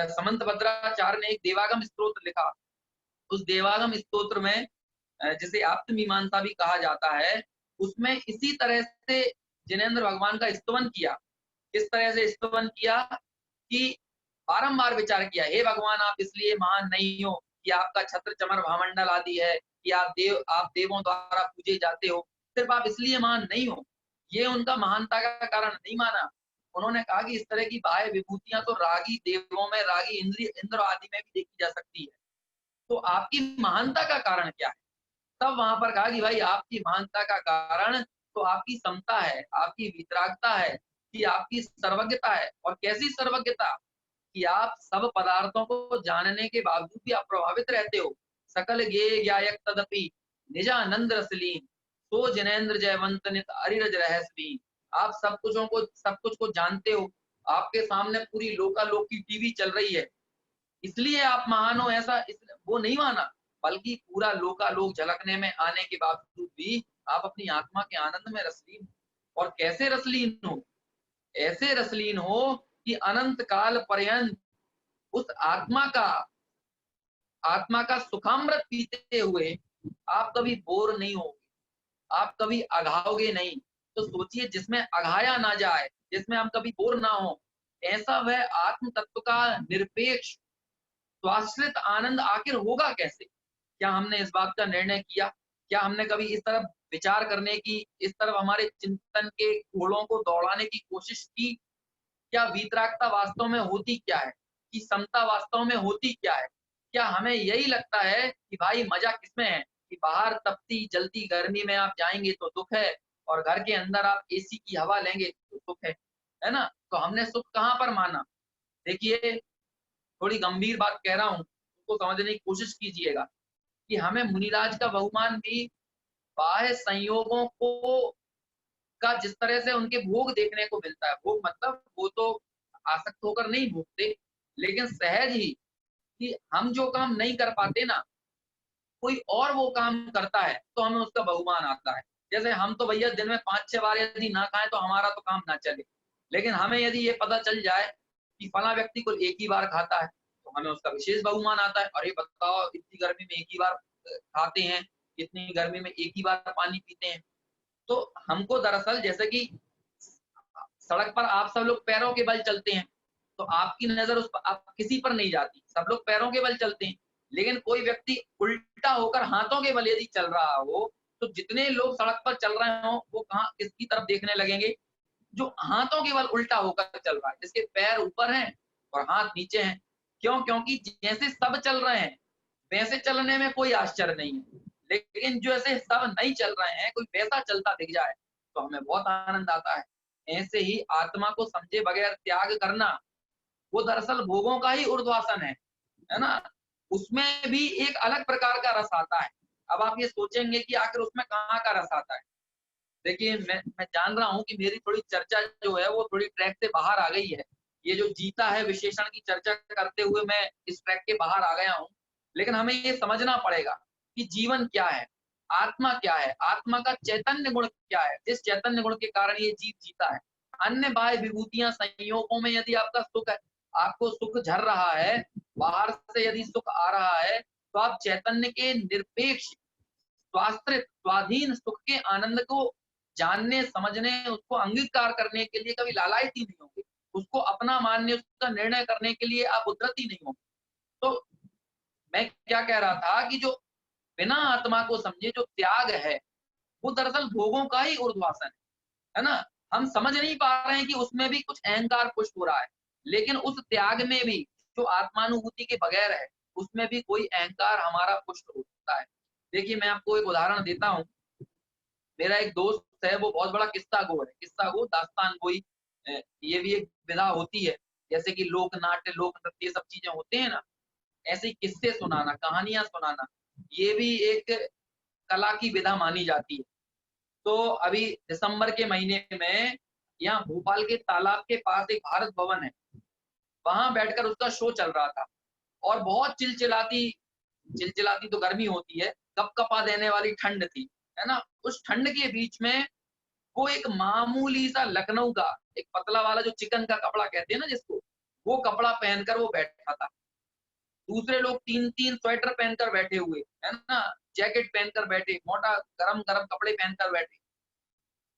समंत भद्राचार्य ने एक देवागम स्तोत्र लिखा। उस देवागम स्तोत्र में जिसे आप्त मीमांसा भी कहा जाता है, उसमें इसी तरह से जिनेंद्र भगवान का स्तवन किया। इस तरह से स्तवन किया कि बारंबार विचार किया, हे भगवान आप इसलिए महान नहीं हो कि आपका छत्र चमर भामंडल आदि है, कि आप देवों द्वारा पूजे जाते हो, सिर्फ आप इसलिए महान नहीं हो। ये उनका महानता का कारण नहीं माना। उन्होंने कहा कि इस तरह की बाह्य विभूतियां तो रागी देवों में, रागी इंद्र आदि में भी देखी जा सकती है, तो आपकी महानता का कारण क्या है? तब वहां पर कहा कि भाई आपकी महानता का कारण तो आपकी समता है, आपकी वितरागता है, कि आपकी सर्वज्ञता है। और कैसी सर्वज्ञता? कि आप सब पदार्थों को जानने के बावजूद भी आप प्रभावित रहते हो। सकल गे ज्ञायक तदपि निजानंद रसलीन, सो जिनेंद्र जयवंत नित अरिरज रहस्यलीन। आप सब कुछ को जानते हो, आपके सामने पूरी लोकालोक की टीवी चल रही है, इसलिए आप महान हो, ऐसा वो नहीं माना, बल्कि पूरा लोकालोक झलकने में आने के बावजूद भी आप अपनी आत्मा के आनंद में रसलीन हो। और कैसे रसलीन हो? ऐसे रसलीन हो कि अनंत काल पर्यंत उस आत्मा का सुखामृत पीते हुए आप कभी बोर नहीं होगे, आप कभी अघाओगे नहीं। तो सोचिए, जिसमें अघाया ना जाए, जिसमें हम कभी बोर ना हो, ऐसा वह आत्म तत्व का निरपेक्ष स्वाश्रित आनंद आखिर होगा कैसे? क्या हमने इस बात का निर्णय किया? क्या हमने कभी इस तरफ विचार करने की, इस तरफ हमारे चिंतन के घोड़ों को दौड़ाने की कोशिश की? क्या वीतरागता वास्तव में होती क्या है? कि समता वास्तव में होती क्या है? क्या हमें यही लगता है कि भाई मजा किसमें है? कि बाहर तपती जलती गर्मी में आप जाएंगे तो दुख है, और घर के अंदर आप एसी की हवा लेंगे तो सुख है ना। तो हमने सुख कहाँ पर माना? देखिए, थोड़ी गंभीर बात कह रहा हूँ, उसको समझने की कोशिश कीजिएगा कि हमें मुनिराज का बहुमान भी बाह्य संयोगों को का जिस तरह से उनके भोग देखने को मिलता है, भोग मतलब वो तो आसक्त होकर नहीं भोगते, लेकिन सहज ही कि हम जो काम नहीं कर पाते ना, कोई और वो काम करता है तो हमें उसका बहुमान आता है। जैसे हम तो भैया दिन में 5-6 बार यदि ना खाएं तो हमारा तो काम ना चले, लेकिन हमें यदि ये पता चल जाए कि फला व्यक्ति को एक ही बार खाता है तो हमें उसका विशेष बहुमान आता है। अरे बताओ, इतनी गर्मी में एक ही बार खाते हैं, इतनी गर्मी में एक ही बार पानी पीते हैं। तो हमको दरअसल जैसे कि सड़क पर आप सब लोग पैरों के बल चलते हैं, तो आपकी नजर उस पर, आप किसी पर नहीं जाती, सब लोग पैरों के बल चलते हैं। लेकिन कोई व्यक्ति उल्टा होकर हाथों के बल यदि चल रहा हो, तो जितने लोग सड़क पर चल रहे हो वो कहाँ किसकी तरफ देखने लगेंगे? जो हाथों के बल उल्टा होकर चल रहा है, जिसके पैर ऊपर हैं और हाथ नीचे हैं। क्यों? क्योंकि जैसे सब चल रहे हैं वैसे चलने में कोई आश्चर्य नहीं है, लेकिन जो ऐसे सब नहीं चल रहे हैं, कोई वैसा चलता दिख जाए तो हमें बहुत आनंद आता है। ऐसे ही आत्मा को समझे बगैर त्याग करना, वो दरअसल भोगों का ही ऊर्ध्वासन है ना। उसमें भी एक अलग प्रकार का रस आता है। अब आप ये सोचेंगे कि आखिर उसमें कहाँ का रस आता है। देखिए, मैं जान रहा हूँ कि मेरी थोड़ी चर्चा जो है वो थोड़ी ट्रैक से बाहर आ गई है। ये जो जीता है विशेषण की चर्चा करते हुए मैं इस ट्रैक के बाहर आ गया हूँ, लेकिन हमें ये समझना पड़ेगा कि जीवन क्या है, आत्मा क्या है, आत्मा का चैतन्य गुण क्या है, जिस चैतन्य गुण के कारण ये जीव जीता है। अन्य बाह्य विभूतियां संयोगों में यदि आपका सुख है, आपको सुख झर रहा है, बाहर से यदि सुख आ रहा है, तो आप चैतन्य के निरपेक्ष स्वाश्रित स्वाधीन सुख के आनंद को जानने समझने, उसको अंगीकार करने के लिए कभी लालायित ही नहीं होंगे। उसको अपना मानने, उसका निर्णय करने के लिए आप उद्धत ही नहीं होंगे। तो मैं क्या कह रहा था कि जो बिना आत्मा को समझे जो त्याग है, वो दरअसल भोगों का ही ऊर्ध्वासन है ना। हम समझ नहीं पा रहे हैं कि उसमें भी कुछ अहंकार पुष्ट हो रहा है, लेकिन उस त्याग में भी जो आत्मानुभूति के बगैर है, उसमें भी कोई अहंकार हमारा पुष्ट होता है। देखिए, मैं आपको एक उदाहरण देता हूँ। मेरा एक दोस्त है, वो बहुत बड़ा किस्सा गो है, किस्सा गो दास्तान गोई। ये भी एक विधा होती है, जैसे कि लोक नाट्य लोक नृत्य ये सब चीजें होते हैं ना, ऐसे किस्से सुनाना, कहानियां सुनाना, ये भी एक कला की विधा मानी जाती है। तो अभी दिसंबर के महीने में यहाँ भोपाल के तालाब के पास एक भारत भवन है, वहां बैठकर उसका शो चल रहा था, और बहुत चिलचिलाती चिलचिलाती तो गर्मी होती है, कपकपा देने वाली ठंड थी, है ना। उस ठंड के बीच में वो एक मामूली सा लखनऊ का एक पतला वाला जो चिकन का कपड़ा कहते हैं ना जिसको, वो कपड़ा पहनकर वो बैठा था। दूसरे लोग 3-3 स्वेटर पहनकर बैठे हुए, है ना, जैकेट पहनकर बैठे, मोटा गरम गरम कपड़े पहनकर बैठे।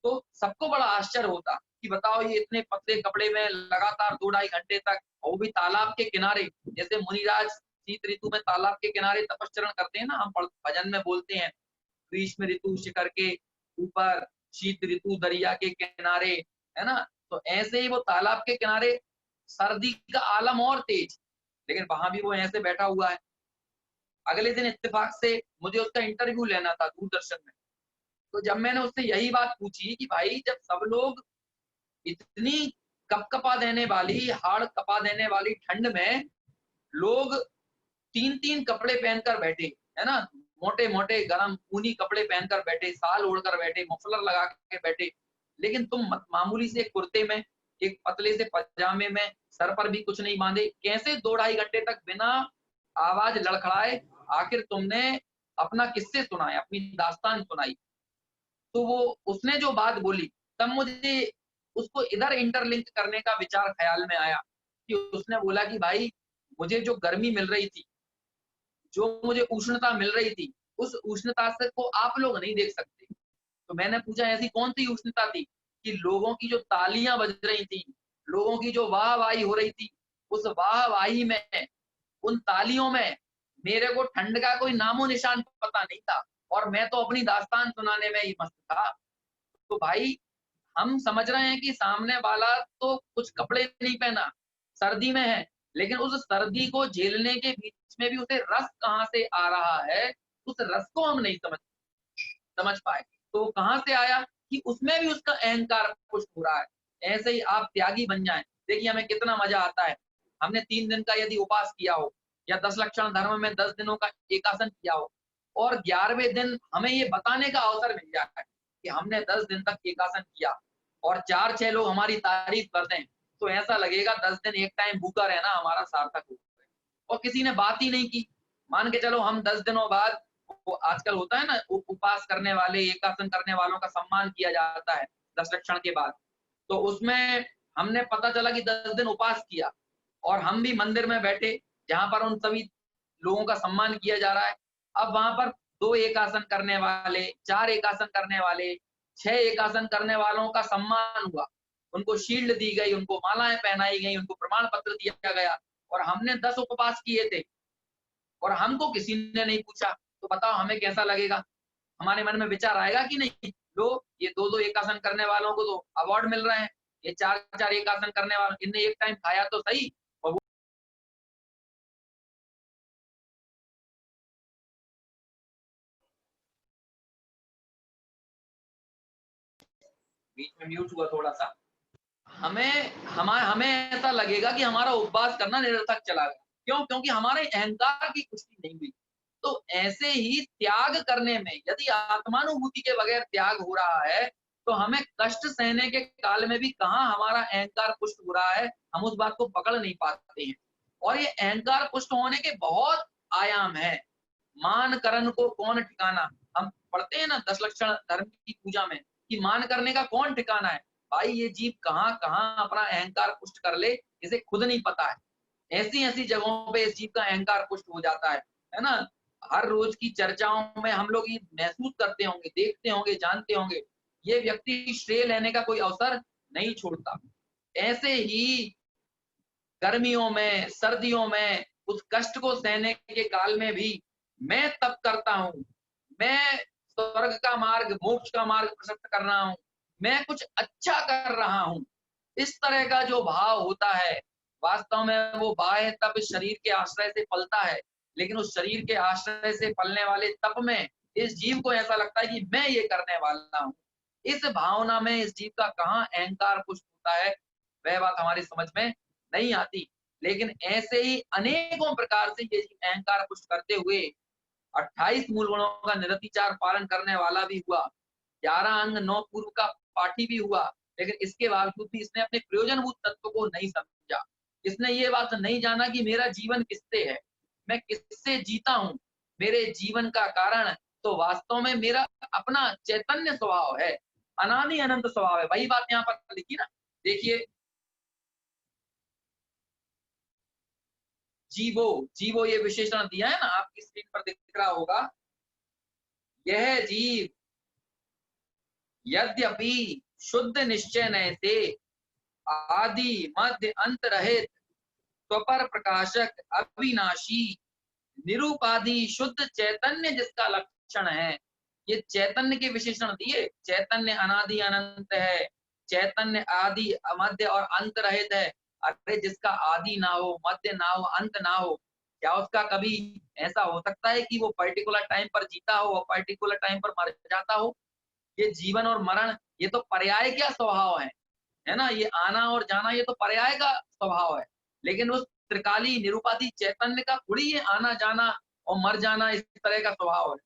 तो सबको बड़ा आश्चर्य होता कि बताओ, ये इतने पतले कपड़े में लगातार 2-2.5 घंटे तक, वो भी तालाब के किनारे। जैसे मुनिराज शीत ऋतु में तालाब के किनारे तपस्चरण करते हैं ना, हम भजन में बोलते हैं, ग्रीष्म ऋतु शिखर के ऊपर, शीत ऋतु दरिया के किनारे, है ना। तो ऐसे ही वो तालाब के किनारे, सर्दी का आलम और तेज, लेकिन वहां भी वो ऐसे बैठा हुआ है। अगले दिन इत्तेफाक से मुझे उसका इंटरव्यू लेना था दूरदर्शन में। तो जब मैंने उससे यही बात पूछी कि भाई, जब सब लोग इतनी कपकपा देने वाली, हाड़ कपा देने वाली ठंड में लोग 3-3 कपड़े पहनकर बैठे, है ना, मोटे मोटे गरम ऊनी कपड़े पहनकर बैठे, साल ओढ़कर बैठे, मफलर लगा के बैठे, लेकिन तुम मामूली से कुर्ते में, एक पतले से पजामे में, सर पर भी कुछ नहीं बांधे, कैसे 2-2.5 घंटे तक बिना आवाज लड़खड़ाए आखिर तुमने अपना किस्से सुनाए, अपनी दास्तान सुनाई। तो वो उसने जो बात बोली, तब मुझे उसको इधर इंटरलिंक करने का विचार ख्याल में आया कि उसने बोला कि भाई, मुझे जो गर्मी मिल रही थी, जो मुझे उष्णता मिल रही थी, उस उष्णता से को आप लोग नहीं देख सकते। तो मैंने पूछा, ऐसी कौन सी उष्णता थी? कि लोगों की जो तालियां बज रही थी, लोगों की जो वाहवाही हो रही थी, उस वाहवाही में, उन तालियों में मेरे को ठंड का कोई नामो निशान पता नहीं था, और मैं तो अपनी दास्तान सुनाने में ही मस्त था। तो भाई, हम समझ रहे हैं कि सामने वाला तो कुछ कपड़े नहीं पहना, सर्दी में है, लेकिन उस सर्दी को झेलने के बीच में भी उसे रस कहाँ से आ रहा है, उस रस को हम नहीं समझ पाए। तो कहाँ से आया कि उसमें भी उसका अहंकार पुष्ट हो रहा है। ऐसे ही आप त्यागी बन जाएं, देखिए हमें कितना मजा आता है। हमने 3 दिन का यदि उपास किया हो या 10 लक्षण धर्म में 10 दिनों का एकासन किया हो और 11वें दिन हमें ये बताने का अवसर मिल जाए कि हमने 10 दिन तक एकासन किया और 4-6 लोग हमारी तारीफ कर दें, तो ऐसा लगेगा 10 दिन एक टाइम भूखा रहना हमारा सार्थक हो गया। और किसी ने बात ही नहीं की। मान के चलो हम 10 दिनों बाद, वो आजकल होता है ना उपवास करने वाले, एकासन करने वालों का सम्मान किया जाता है 10 लक्षण के बाद। तो उसमें हमने पता चला कि 10 दिन उपास किया और हम भी मंदिर में बैठे जहां पर उन सभी लोगों का सम्मान किया जा रहा है। अब वहां पर 2 एकासन करने वाले, 4 एकासन करने वाले, 6 एकासन करने वालों का सम्मान हुआ, उनको शील्ड दी गई, उनको मालाएं पहनाई गई, उनको प्रमाण पत्र दिया गया और हमने 10 उपवास किए थे और हमको किसी ने नहीं पूछा। तो बताओ हमें कैसा लगेगा? हमारे मन में विचार आएगा कि नहीं, लो ये 2-2 एकासन करने वालों को तो अवार्ड मिल रहे हैं, ये 4-4 एकासन करने वालों, इनने एक टाइम खाया तो सही। और वो बीच में म्यूट हुआ थोड़ा सा। हमें ऐसा लगेगा कि हमारा उपवास करना निरर्थक चला गया। क्यों? क्योंकि हमारे अहंकार की पुष्टि नहीं हुई। तो ऐसे ही त्याग करने में यदि आत्मानुभूति के बगैर त्याग हो रहा है तो हमें कष्ट सहने के काल में भी कहाँ हमारा अहंकार पुष्ट हो रहा है, हम उस बात को पकड़ नहीं पाते हैं। और ये अहंकार पुष्ट होने के बहुत आयाम है। मान करण को कौन ठिकाना, हम पढ़ते हैं ना 10 लक्षण धर्म की पूजा में कि मान करने का कौन ठिकाना है। भाई ये जीव कहाँ कहाँ अपना अहंकार पुष्ट कर ले, इसे खुद नहीं पता है। ऐसी ऐसी जगहों पे इस जीव का अहंकार पुष्ट हो जाता है ना। हर रोज की चर्चाओं में हम लोग ये महसूस करते होंगे, देखते होंगे, जानते होंगे, ये व्यक्ति श्रेय लेने का कोई अवसर नहीं छोड़ता। ऐसे ही गर्मियों में, सर्दियों में उस कष्ट को सहने के काल में भी मैं तप करता हूँ, मैं स्वर्ग का मार्ग, मोक्ष का मार्ग प्रशस्त कर रहा हूँ, मैं कुछ अच्छा कर रहा हूँ। इस तरह का जो भाव होता है, वास्तव में वो बाह्य तप शरीर के आश्रय से पलता है, लेकिन उस शरीर के आश्रय से पलने वाले तप में इस जीव को ऐसा लगता है कि मैं ये करने वाला हूँ। इस भावना में इस जीव का कहाँ अहंकार पुष्ट होता है, वह बात हमारी समझ में नहीं आती। लेकिन ऐसे ही अनेकों प्रकार से ये जीव अहंकार पुष्ट करते हुए 28 मूल गुणों का निरतिचार पालन करने वाला भी हुआ, 11 अंग 9 पूर्व का पाठी भी हुआ, लेकिन इसके बावजूद भी इसने अपने प्रयोजनभूत तत्व को नहीं समझा। इसने ये बात नहीं जाना कि मेरा जीवन किससे है, मैं किससे जीता हूँ, मेरे जीवन का कारण तो वास्तव में मेरा अपना चैतन्य स्वभाव है, अनादि अनंत स्वभाव है। वही बात यहाँ पर लिखी ना, देखिए जीवो, जीवो ये विशेषण दिया है ना, आपकी स्क्रीन पर दिख रहा होगा। यह जीव यद्यपि शुद्ध निश्चय नय से आदि मध्य अंत रहित स्वपर प्रकाशक अविनाशी निरूपाधि शुद्ध चैतन्य जिसका लक्षण है, ये चैतन्य के विशेषण दिए। चैतन्य अनादि अनंत है, चैतन्य आदि मध्य और अंत रहित है। अरे जिसका आदि ना हो, मध्य ना हो, अंत ना हो, क्या उसका कभी ऐसा हो सकता है कि वो पर्टिकुलर टाइम पर जीता हो और पर्टिकुलर टाइम पर मर जाता हो? ये जीवन और मरण ये तो पर्याय क्या स्वभाव है ना, ये आना और जाना ये तो पर्याय का स्वभाव है। लेकिन उस त्रिकाली निरूपाधि चैतन्य का थोड़ी ये आना जाना और मर जाना इस तरह का स्वभाव है।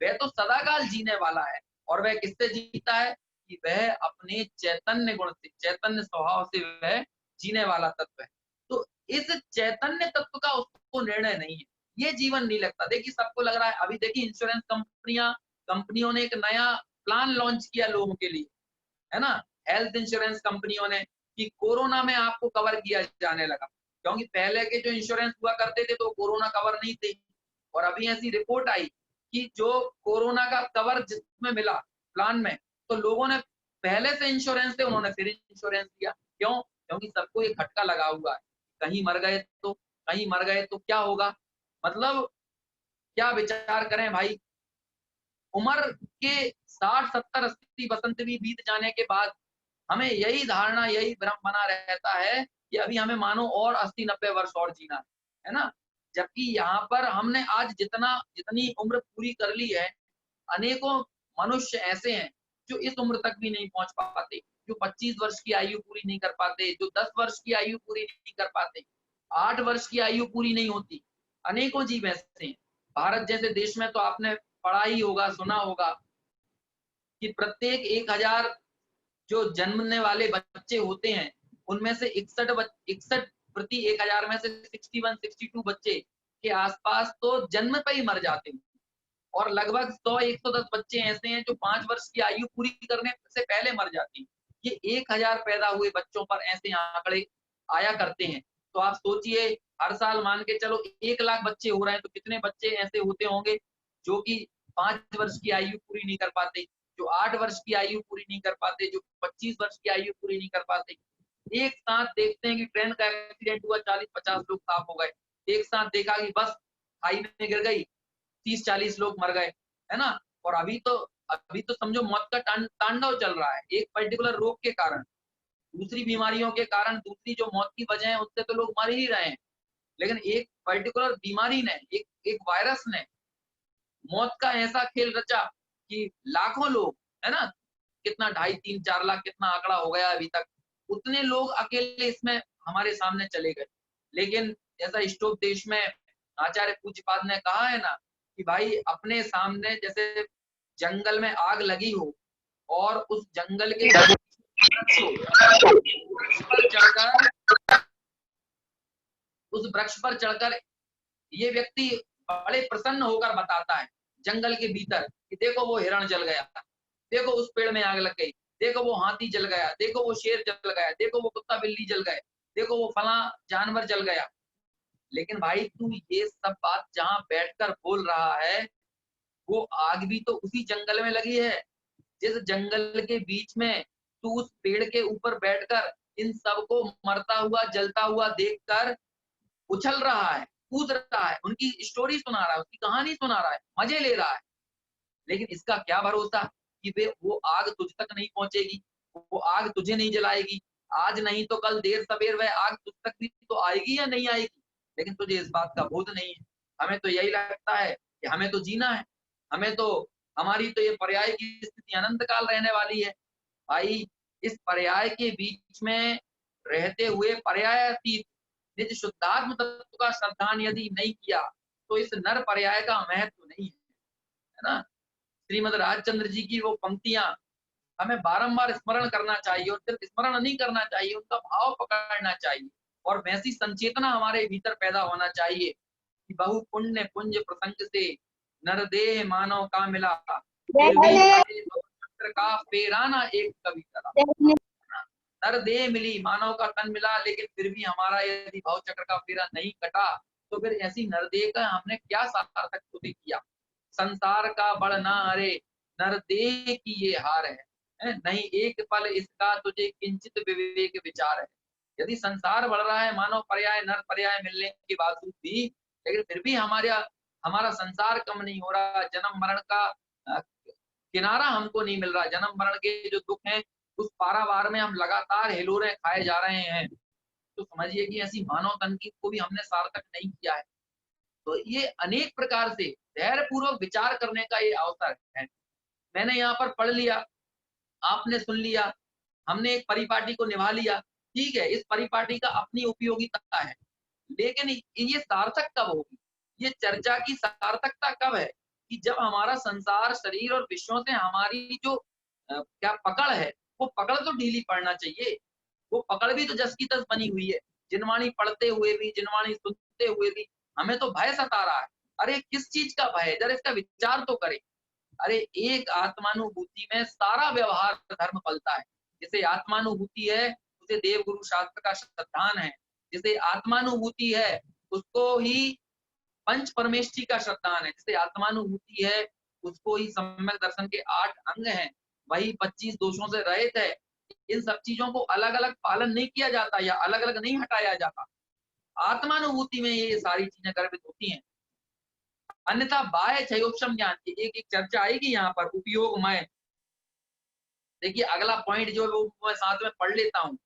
वह तो सदाकाल जीने वाला है और वह किससे जीता है कि वह अपने चैतन्य गुण से, चैतन्य स्वभाव से वह जीने वाला तत्व है। तो इस चैतन्य तत्व का उसको निर्णय नहीं है, ये जीवन नहीं लगता। देखिए सबको लग रहा है, अभी देखिए इंश्योरेंस कंपनियों ने एक नया प्लान लॉन्च किया लोगों के लिए, है ना, हेल्थ इंश्योरेंस कंपनियों ने, कि कोरोना में आपको कवर किया जाने लगा। क्योंकि पहले के जो इंश्योरेंस हुआ करते थे तो कोरोना कवर नहीं थे, और अभी ऐसी रिपोर्ट आई कि जो कोरोना का कवर जिसमें मिला प्लान में, तो लोगों ने पहले से इंश्योरेंस थे उन्होंने फिर इंश्योरेंस दिया। क्यों? क्योंकि सबको ये खटका लगा हुआ है, कहीं मर गए तो, कहीं मर गए तो क्या होगा। मतलब क्या विचार करें भाई, उम्र के 60, 70, 80 बसंत भी बीत जाने के बाद हमें यही धारणा, यही भ्रम बना रहता है कि अभी हमें मानो और 80, 90 वर्ष और जीना है ना। जबकि यहाँ पर हमने आज जितनी उम्र पूरी कर ली है, अनेकों मनुष्य ऐसे हैं जो इस उम्र तक भी नहीं पहुंच पाते, जो 25 वर्ष की आयु पूरी नहीं कर पाते, जो 10 वर्ष की आयु पूरी नहीं कर पाते, 8 वर्ष की आयु पूरी नहीं होती। अनेकों जीव ऐसे हैं। भारत जैसे देश में तो आपने पढ़ा ही होगा, सुना होगा कि प्रत्येक 1000 जो जन्मने वाले बच्चे होते हैं, उनमें से 61 प्रति 1000 में से 61, 62 बच्चे के आसपास तो जन्म पे ही मर जाते हैं, और लगभग 100-110 बच्चे ऐसे हैं जो 5 वर्ष की आयु पूरी करने से पहले मर जाती हैं। ये 1000 पैदा हुए बच्चों पर ऐसे आंकड़े आया करते हैं। तो आप सोचिए, हर साल मान के चलो 1 लाख बच्चे हो रहे हैं, तो कितने बच्चे ऐसे होते होंगे जो कि 5 वर्ष की आयु पूरी नहीं कर पाते, जो 8 वर्ष की आयु पूरी नहीं कर पाते, जो 25 वर्ष की आयु पूरी नहीं कर पाते। एक साथ देखते हैं कि ट्रेन का एक्सीडेंट हुआ, 40-50 लोग साफ हो गए। एक साथ देखा कि बस खाई में गिर गई, 30-40 लोग मर गए, है ना। और अभी तो समझो मौत का तांडव चल रहा है, एक पर्टिकुलर रोग के कारण। दूसरी बीमारियों के कारण, दूसरी जो मौत की वजह है, उससे तो लोग मर ही रहे हैं, लेकिन एक पर्टिकुलर बीमारी ने, एक वायरस ने मौत का ऐसा खेल रचा कि लाखों लोग, है ना, कितना 2.5-3-4 लाख कितना आंकड़ा हो गया अभी तक, उतने लोग अकेले इसमें हमारे सामने चले गए। लेकिन जैसा स्टोप देश में आचार्य पूज्यपाद ने कहा है ना कि भाई अपने सामने जैसे जंगल में आग लगी हो और उस जंगल के उस वृक्ष पर चढ़कर ये व्यक्ति बड़े प्रसन्न होकर बताता है जंगल के भीतर कि देखो वो हिरण जल गया, देखो उस पेड़ में आग लग गई, देखो वो हाथी जल गया, देखो वो शेर जल गया, देखो वो कुत्ता बिल्ली जल गए, देखो वो फला जानवर जल गया। लेकिन भाई तू ये सब बात जहां बैठकर बोल रहा है, वो आग भी तो उसी जंगल में लगी है। जिस जंगल के बीच में तू उस पेड़ के ऊपर बैठकर इन सबको मरता हुआ जलता हुआ देखकर उछल रहा है, कूद रहा है, उनकी स्टोरी सुना रहा है, उसकी कहानी सुना रहा है, मजे ले रहा है। लेकिन इसका क्या भरोसा कि वो आग तुझ तक नहीं पहुंचेगी, वो आग तुझे नहीं जलाएगी। आज नहीं तो कल देर सवेर वह आग तुझ तक भी तो आएगी या नहीं आएगी, लेकिन तुझे इस बात का बोध नहीं है। हमें तो यही लगता है कि हमें तो जीना है, हमें तो, हमारी तो ये पर्याय की स्थिति अनंत काल रहने वाली है। भाई इस पर्याय के बीच में रहते हुए पर्यायातीत निज शुद्धात्म तत्व का श्रद्धान यदि नहीं किया तो इस नर पर्याय का महत्व नहीं है ना। श्रीमद राजचंद्र जी की वो पंक्तियां हमें बारंबार स्मरण करना चाहिए, और सिर्फ स्मरण नहीं करना चाहिए, उनका भाव पकड़ना चाहिए, और वैसी संचेतना हमारे भीतर पैदा होना चाहिए कि बहु पुण्य पुंज प्रसंग से नरदेह मानव का मिला, का फेराना एक कवि करा। नरदेह मिली, मानव का तन मिला, लेकिन फिर भी हमारा यदि भाव चक्र का फेरा नहीं कटा तो फिर ऐसी नरदेह का हमने क्या सार्थक स्तुति किया। संसार का बड़ ना अरे नरदेह की ये हार है, नहीं एक पल इसका तुझे किंचित विवेक विचार है। यदि संसार बढ़ रहा है, मानव पर्याय नर पर्याय मिलने के बावजूद भी, लेकिन फिर भी हमारा संसार कम नहीं हो रहा, जन्म मरण का किनारा हमको नहीं मिल रहा, जन्म मरण के जो दुख हैं उस पारावार में हम लगातार हिलोरे खाए जा रहे हैं। तो समझिए कि ऐसी मानव तन की को भी हमने सार्थक नहीं किया है। तो ये अनेक प्रकार से धैर्य पूर्वक विचार करने का ये अवसर है। मैंने यहाँ पर पढ़ लिया, आपने सुन लिया, हमने एक परिपाटी को निभा लिया, ठीक है, इस परिपाटी का अपनी उपयोगिता है, लेकिन ये सार्थक कब होगी, ये चर्चा की सार्थकता कब है कि जब हमारा संसार शरीर और विषयों से हमारी जो क्या पकड़ है, वो पकड़ तो ढीली पड़ना चाहिए। वो पकड़ भी तो जस की तस बनी हुई है। जिनवाणी पढ़ते हुए भी, जिनवाणी सुनते हुए भी हमें तो भय सता रहा है। अरे किस चीज का भय, जरा इसका विचार तो करें। अरे एक आत्मानुभूति में सारा व्यवहार धर्म पलता है। जिसे आत्मानुभूति है उसे देव गुरु शास्त्र का श्रद्धान है, जिसे आत्मानुभूति है उसको ही पंच परमेष्ठी का श्रद्धान है, जिसे आत्मानुभूति है उसको ही सम्यक दर्शन के 8 अंग हैं, वही 25 दोषों से रहित है। इन सब चीजों को अलग अलग पालन नहीं किया जाता या अलग अलग नहीं हटाया जाता। आत्मानुभूति में ये सारी चीजें गर्भित होती हैं। अन्यथा बाह्य क्षयोक्षम ज्ञान की एक चर्चा आएगी यहाँ पर उपयोगमय। देखिए अगला पॉइंट जो मैं साथ में पढ़ लेता हूँ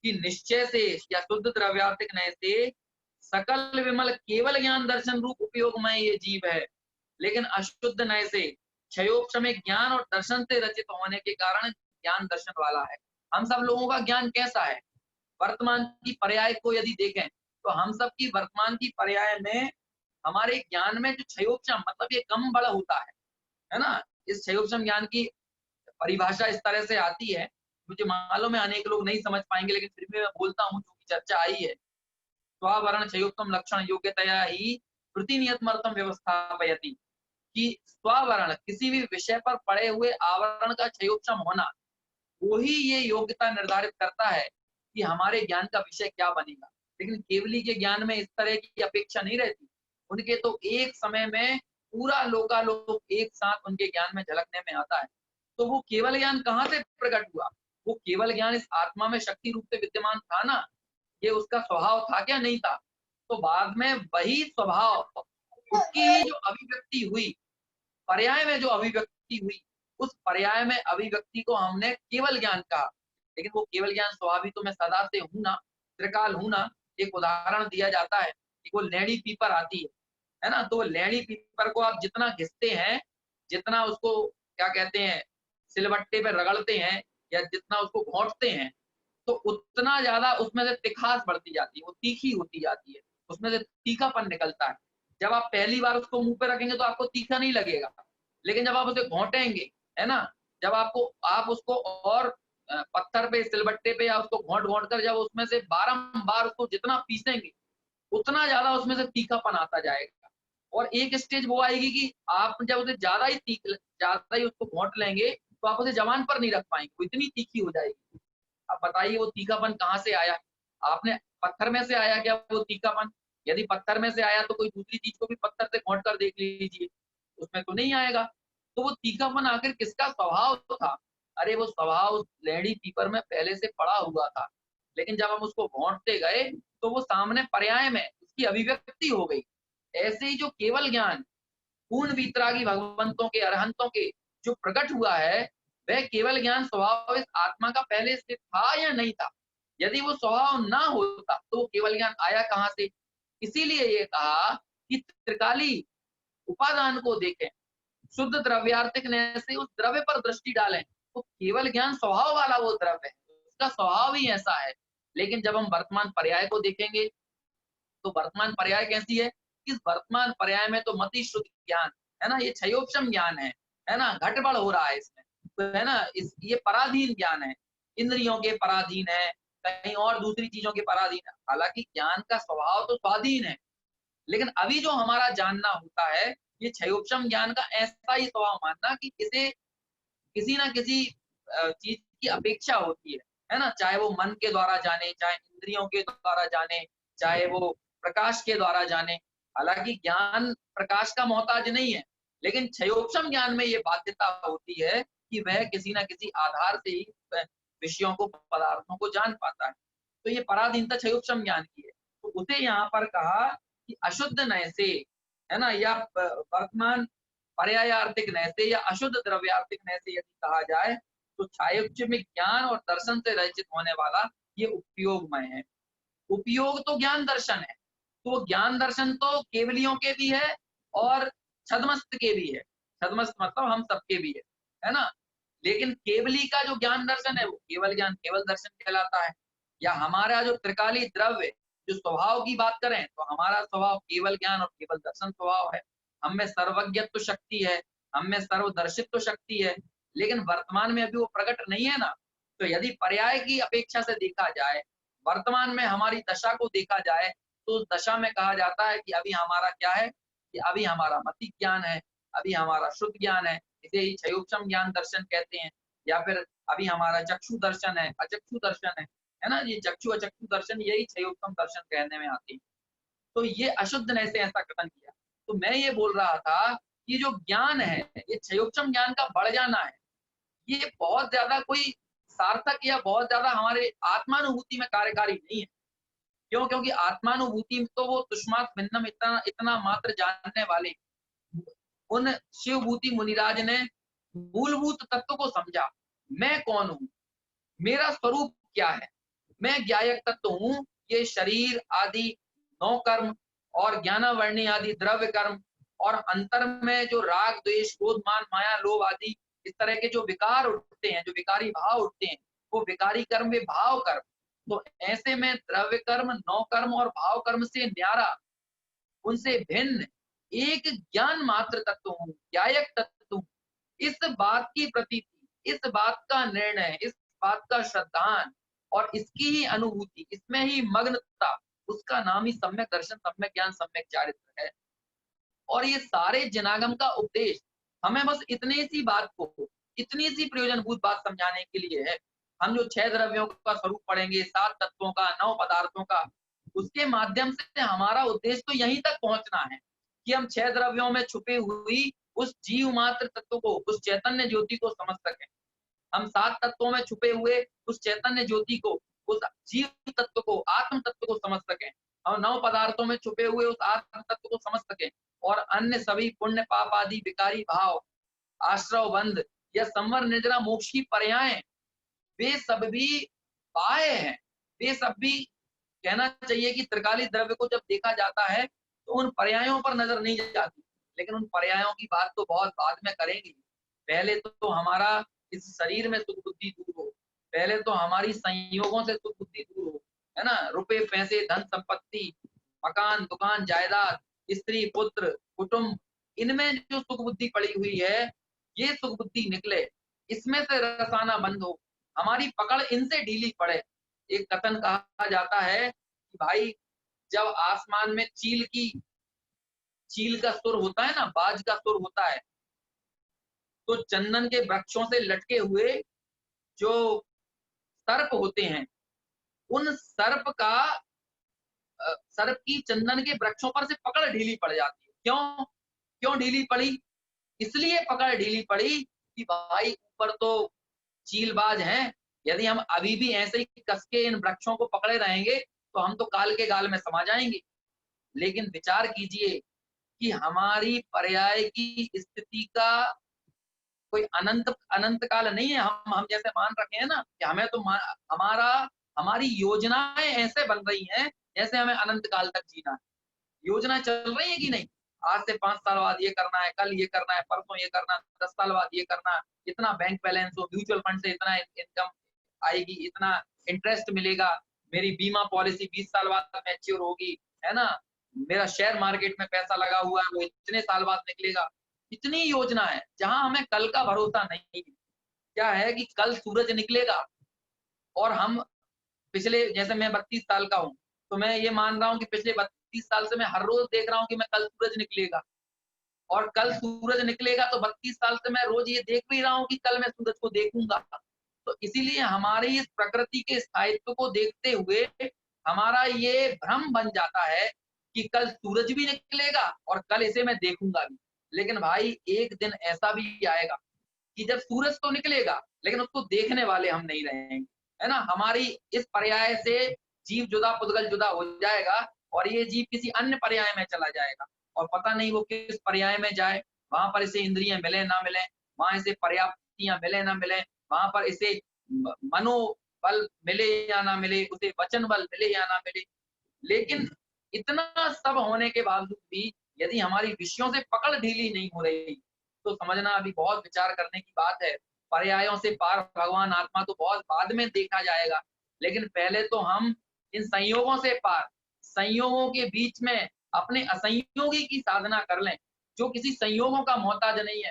कि निश्चय से या शुद्ध द्रव्यार्थिक नय से सकल विमल केवल ज्ञान दर्शन रूप उपयोगमय ये जीव है, लेकिन अशुद्ध नय से क्षयोपशम ज्ञान और दर्शन से रचित होने के कारण ज्ञान दर्शन वाला है। हम सब लोगों का ज्ञान कैसा है? वर्तमान की पर्याय को यदि देखें तो हम सब की वर्तमान की पर्याय में हमारे ज्ञान में जो क्षयोपशम मतलब ये कम बड़ा होता है ना। इस क्षयोपशम ज्ञान की परिभाषा इस तरह से आती है, मुझे मालूम है अनेक लोग नहीं समझ पाएंगे, लेकिन फिर भी मैं बोलता हूँ क्योंकि चर्चा आई है। स्वावरण क्षयोपम लक्षण योग्यतया ही प्रतिनियतमर्थम व्यवस्थापयति, कि स्वावरण किसी भी विषय पर पड़े हुए आवरण का क्षयोपशम होना, वही ये योग्यता निर्धारित करता है कि हमारे ज्ञान का विषय क्या बनेगा। लेकिन केवली के ज्ञान में इस तरह की अपेक्षा नहीं रहती। उनके तो एक समय में पूरा लोकालोक एक साथ उनके ज्ञान में झलकने में आता है। तो वो केवल ज्ञान कहाँ से प्रकट हुआ? वो केवल ज्ञान इस आत्मा में शक्ति रूप से विद्यमान था ना, ये उसका स्वभाव था क्या? नहीं था। तो बाद में वही स्वभाव, उसकी जो अभिव्यक्ति हुई, पर्याय में जो अभिव्यक्ति हुई, उस पर्याय में अभिव्यक्ति को हमने केवल ज्ञान कहा। लेकिन वो केवल ज्ञान स्वभाविक तो मैं सदा से हूं ना, त्रिकाल हूं ना। एक उदाहरण दिया जाता है कि वो लेडी पीपर आती है ना, तो लेडी पीपर को आप जितना घिसते हैं, जितना उसको क्या कहते हैं सिलबट्टे पे रगड़ते हैं या जितना उसको घोंटते हैं, तो उतना ज्यादा उसमें से तिखास बढ़ती जाती है, वो तीखी होती जाती है, उसमें से तीखापन निकलता है। जब आप पहली बार उसको मुंह पे रखेंगे तो आपको तीखा नहीं लगेगा, लेकिन जब आप उसे घोंटेंगे, है ना, जब आप उसको और पत्थर पे सिलबट्टे पे या उसको घोंट घोंट कर जब उसमें से बारंबार उसको जितना पीसेंगे, उतना ज्यादा उसमें से तीखापन आता जाएगा। और एक स्टेज वो आएगी कि आप जब उसे ज्यादा ही उसको घोंट लेंगे तो आप उसे जबान पर नहीं रख पाएंगे, वो इतनी तीखी हो जाएगी। अब बताइए वो तीखापन कहाँ से आया? आपने पत्थर में से आया क्या वो तीखापन? यदि पत्थर में से आया तो कोई दूसरी चीज को भी पत्थर से घोंट कर देख लीजिए, उसमें तो नहीं आएगा। तो वो तीखापन आखिर किसका स्वभाव था? अरे वो स्वभाव लेडी पीपर में पहले से पड़ा हुआ था, लेकिन जब हम उसको घोंटते गए तो वो सामने पर्याय में उसकी अभिव्यक्ति हो गई। ऐसे ही जो केवल ज्ञान पूर्ण वीतरागी भगवंतों के अरहंतों के जो प्रकट हुआ है, वह केवल ज्ञान स्वभाव इस आत्मा का पहले से था या नहीं था? यदि वो स्वभाव ना होता तो केवल ज्ञान आया कहां से? इसीलिए ये कहा कि त्रिकाली उपादान को देखें, शुद्ध द्रव्यार्थिक से उस द्रव्य पर दृष्टि डालें, तो केवल ज्ञान स्वभाव वाला वो द्रव्य है, उसका स्वभाव ही ऐसा है। लेकिन जब हम वर्तमान पर्याय को देखेंगे तो वर्तमान पर्याय कैसी है? इस वर्तमान पर्याय में तो मति शुद्ध ज्ञान है ना, ये क्षयोपशम ज्ञान है ना, घटबड़ हो रहा है इसमें, तो है ना, ये पराधीन ज्ञान है, इंद्रियों के पराधीन है, कहीं और दूसरी चीजों के पराधीन है। हालांकि ज्ञान का स्वभाव तो स्वाधीन है, लेकिन अभी जो हमारा जानना होता है, ये क्षयोपशम ज्ञान का ऐसा ही स्वभाव मानना कि इसे किसी ना किसी चीज की अपेक्षा होती है ना, चाहे वो मन के द्वारा जाने, चाहे इंद्रियों के द्वारा जाने, चाहे वो प्रकाश के द्वारा जाने। हालांकि ज्ञान प्रकाश का मोहताज नहीं है, लेकिन क्षयोपशम ज्ञान में ये बाध्यता होती है कि वह किसी ना किसी आधार से ही विषयों को, पदार्थों को जान पाता है। तो ये पराधीनता क्षयोपशम ज्ञान की है। तो उसे यहाँ पर कहा कि अशुद्ध नय से, है ना, या वर्तमान पर्यायार्थिक नय से या अशुद्ध द्रव्यार्थिक नय से यदि कहा जाए तो क्षयोपशम में ज्ञान और दर्शन से रचित होने वाला ये उपयोगमय है। उपयोग तो ज्ञान दर्शन है, तो ज्ञान दर्शन तो केवलियों के भी है और छद्मस्त के भी है। छद्मस्त मतलब हम सबके भी है ना। लेकिन केवली का जो ज्ञान दर्शन है वो केवल ज्ञान केवल दर्शन कहलाता है। या हमारा जो त्रिकाली द्रव्य जो स्वभाव की बात करें तो हमारा स्वभाव केवल ज्ञान और केवल दर्शन स्वभाव है। हम में सर्वज्ञत्व शक्ति है, हम में सर्वदर्शित्व शक्ति है, लेकिन वर्तमान में अभी वो प्रकट नहीं है ना। तो यदि पर्याय की अपेक्षा से देखा जाए, वर्तमान में हमारी दशा को देखा जाए, तो उस दशा में कहा जाता है कि अभी हमारा क्या है, कि अभी हमारा मति ज्ञान है, अभी हमारा शुद्ध ज्ञान है, इसे ही क्षयोपशम ज्ञान दर्शन कहते हैं। या फिर अभी हमारा चक्षु दर्शन है, अचक्षु दर्शन है ना, ये चक्षु अचक्षु दर्शन यही क्षयोपशम दर्शन कहने में आती है। तो ये अशुद्ध ने से ऐसा कथन किया। तो मैं ये बोल रहा था कि जो ज्ञान है ये क्षयोपशम ज्ञान का बढ़ जाना है, ये बहुत ज्यादा कोई सार्थक या बहुत ज्यादा हमारे आत्मानुभूति में कार्यकारी नहीं है। क्यों? क्योंकि आत्मानुभूति में तो वो तुष्मात भिन्नम इतना इतना मात्र जानने वाले उन शिवभूति मुनिराज ने मूलभूत तत्व को समझा। मैं कौन हूं, मेरा स्वरूप क्या है, मैं ज्ञायक तत्व हूं, ये शरीर आदि नौ कर्म और ज्ञानावर्णी आदि द्रव्य कर्म, और अंतर में जो राग द्वेष क्रोध मान माया लोभ आदि इस तरह के जो विकार उठते हैं, जो विकारी भाव उठते हैं, वो विकारी कर्म वे भाव कर्म। तो ऐसे में द्रव्य कर्म, नौ कर्म और भाव कर्म से न्यारा, उनसे भिन्न एक ज्ञान मात्र तत्व हूँ, ज्ञायक तत्व हूँ। इस बात की प्रतीति, इस बात का निर्णय, इस बात का श्रद्धान और इसकी ही अनुभूति, इसमें ही मग्नता, उसका नाम ही सम्यक दर्शन, सम्यक ज्ञान, सम्यक चारित्र है। और ये सारे जनागम का उपदेश हमें बस इतनी सी बात को, इतनी सी प्रयोजनभूत बात समझाने के लिए है। हम जो 6 द्रव्यों का स्वरूप पढ़ेंगे, 7 तत्वों का, 9 पदार्थों का, उसके माध्यम से हमारा उद्देश्य तो यहीं तक पहुंचना है कि हम 6 द्रव्यों में छुपे हुई उस जीव मात्र तत्व को, उस चैतन्य ज्योति को समझ सकें। हम 7 तत्वों में छुपे हुए उस चैतन्य ज्योति को, उस जीव तत्व को, आत्म तत्व को समझ सकें। हम 9 पदार्थों में छुपे हुए उस आत्म तत्व को समझ सकें, और अन्य सभी पुण्य पाप आदि विकारी भाव, आश्रव बंध या संवर निद्रा मोक्ष की पर्याय, वे सब भी बाह्य हैं। वे सब भी, कहना चाहिए कि त्रिकाली द्रव्य को जब देखा जाता है तो उन पर्यायों पर नजर नहीं जाती, लेकिन उन पर्यायों की बात तो बहुत बाद में करेंगे। पहले तो हमारा इस शरीर में सुख बुद्धि दूर हो, पहले तो हमारी संयोगों से सुख बुद्धि दूर हो, है ना। रुपए पैसे धन संपत्ति, मकान दुकान जायदाद, स्त्री पुत्र कुटुंब, इनमें जो सुख बुद्धि पड़ी हुई है, ये सुख बुद्धि निकले, इसमें से रसाना बंद हो, हमारी पकड़ इनसे ढीली पड़े। एक कथन कहा जाता है कि भाई, जब आसमान में चील का सुर होता है ना, बाज का सुर होता है, तो चंदन के वृक्षों से लटके हुए जो सर्प होते हैं, उन सर्प की चंदन के वृक्षों पर से पकड़ ढीली पड़ जाती है। क्यों ढीली पड़ी? इसलिए पकड़ ढीली पड़ी कि भाई ऊपर तो चीलबाज हैं, यदि हम अभी भी ऐसे ही कस के इन वृक्षों को पकड़े रहेंगे तो हम तो काल के गाल में समा जाएंगे। लेकिन विचार कीजिए कि हमारी पर्याय की स्थिति का कोई अनंत काल नहीं है। हम जैसे मान रखे हैं ना कि हमें तो हमारी योजनाएं ऐसे बन रही हैं जैसे हमें अनंत काल तक जीना है। योजना चल रही है कि नहीं, आज से 5 साल बाद ये करना है, कल ये करना है, परसों ये करना है, 10 साल बाद ये करना है, इतना बैंक बैलेंस हो, म्यूचुअल फंड से इतना इनकम आएगी, इतना इंटरेस्ट मिलेगा, मेरी बीमा पॉलिसी 20 साल बाद मैच्योर होगी, है ना, मेरा शेयर मार्केट में पैसा लगा हुआ है वो इतने साल बाद निकलेगा। इतनी योजना है जहां हमें कल का भरोसा नहीं है। क्या है कि कल सूरज निकलेगा, और हम पिछले, जैसे मैं 32 साल का हूं, तो मैं ये मान रहा हूं कि पिछले 32 साल से मैं हर रोज देख रहा हूं कि मैं कल सूरज निकलेगा, और कल सूरज निकलेगा तो 32 साल से मैं रोज ये देख भी रहा हूं कि कल मैं सूरज को देखूंगा। तो इसीलिए हमारी इस प्रकृति के स्थायित्व को देखते हुए हमारा ये भ्रम बन जाता है कि कल सूरज भी निकलेगा और कल इसे मैं देखूंगा भी। लेकिन भाई एक दिन ऐसा भी आएगा कि जब सूरज तो निकलेगा लेकिन उसको देखने वाले हम नहीं रहेंगे, है ना। हमारी इस पर्याय से जीव जुदा पुद्गल जुदा हो जाएगा, और ये जीव किसी अन्य पर्याय में चला जाएगा, और पता नहीं वो किस पर्याय में जाए। वहां पर इसे इंद्रियां मिले ना मिले, वहां इसे पर्याप्तियां मिले ना मिले, वहां पर इसे मनोबल मिले या ना मिले, उसे वचन बल मिले या ना मिले। लेकिन इतना सब होने के बावजूद भी यदि हमारी विषयों से पकड़ ढीली नहीं हो रही तो समझना अभी बहुत विचार करने की बात है। पर्यायों से पार भगवान आत्मा तो बहुत बाद में देखा जाएगा, लेकिन पहले तो हम इन संयोगों से पार, संयोगों के बीच में अपने असंयोगी की साधना कर लें, जो किसी संयोगों का मोहताज नहीं है,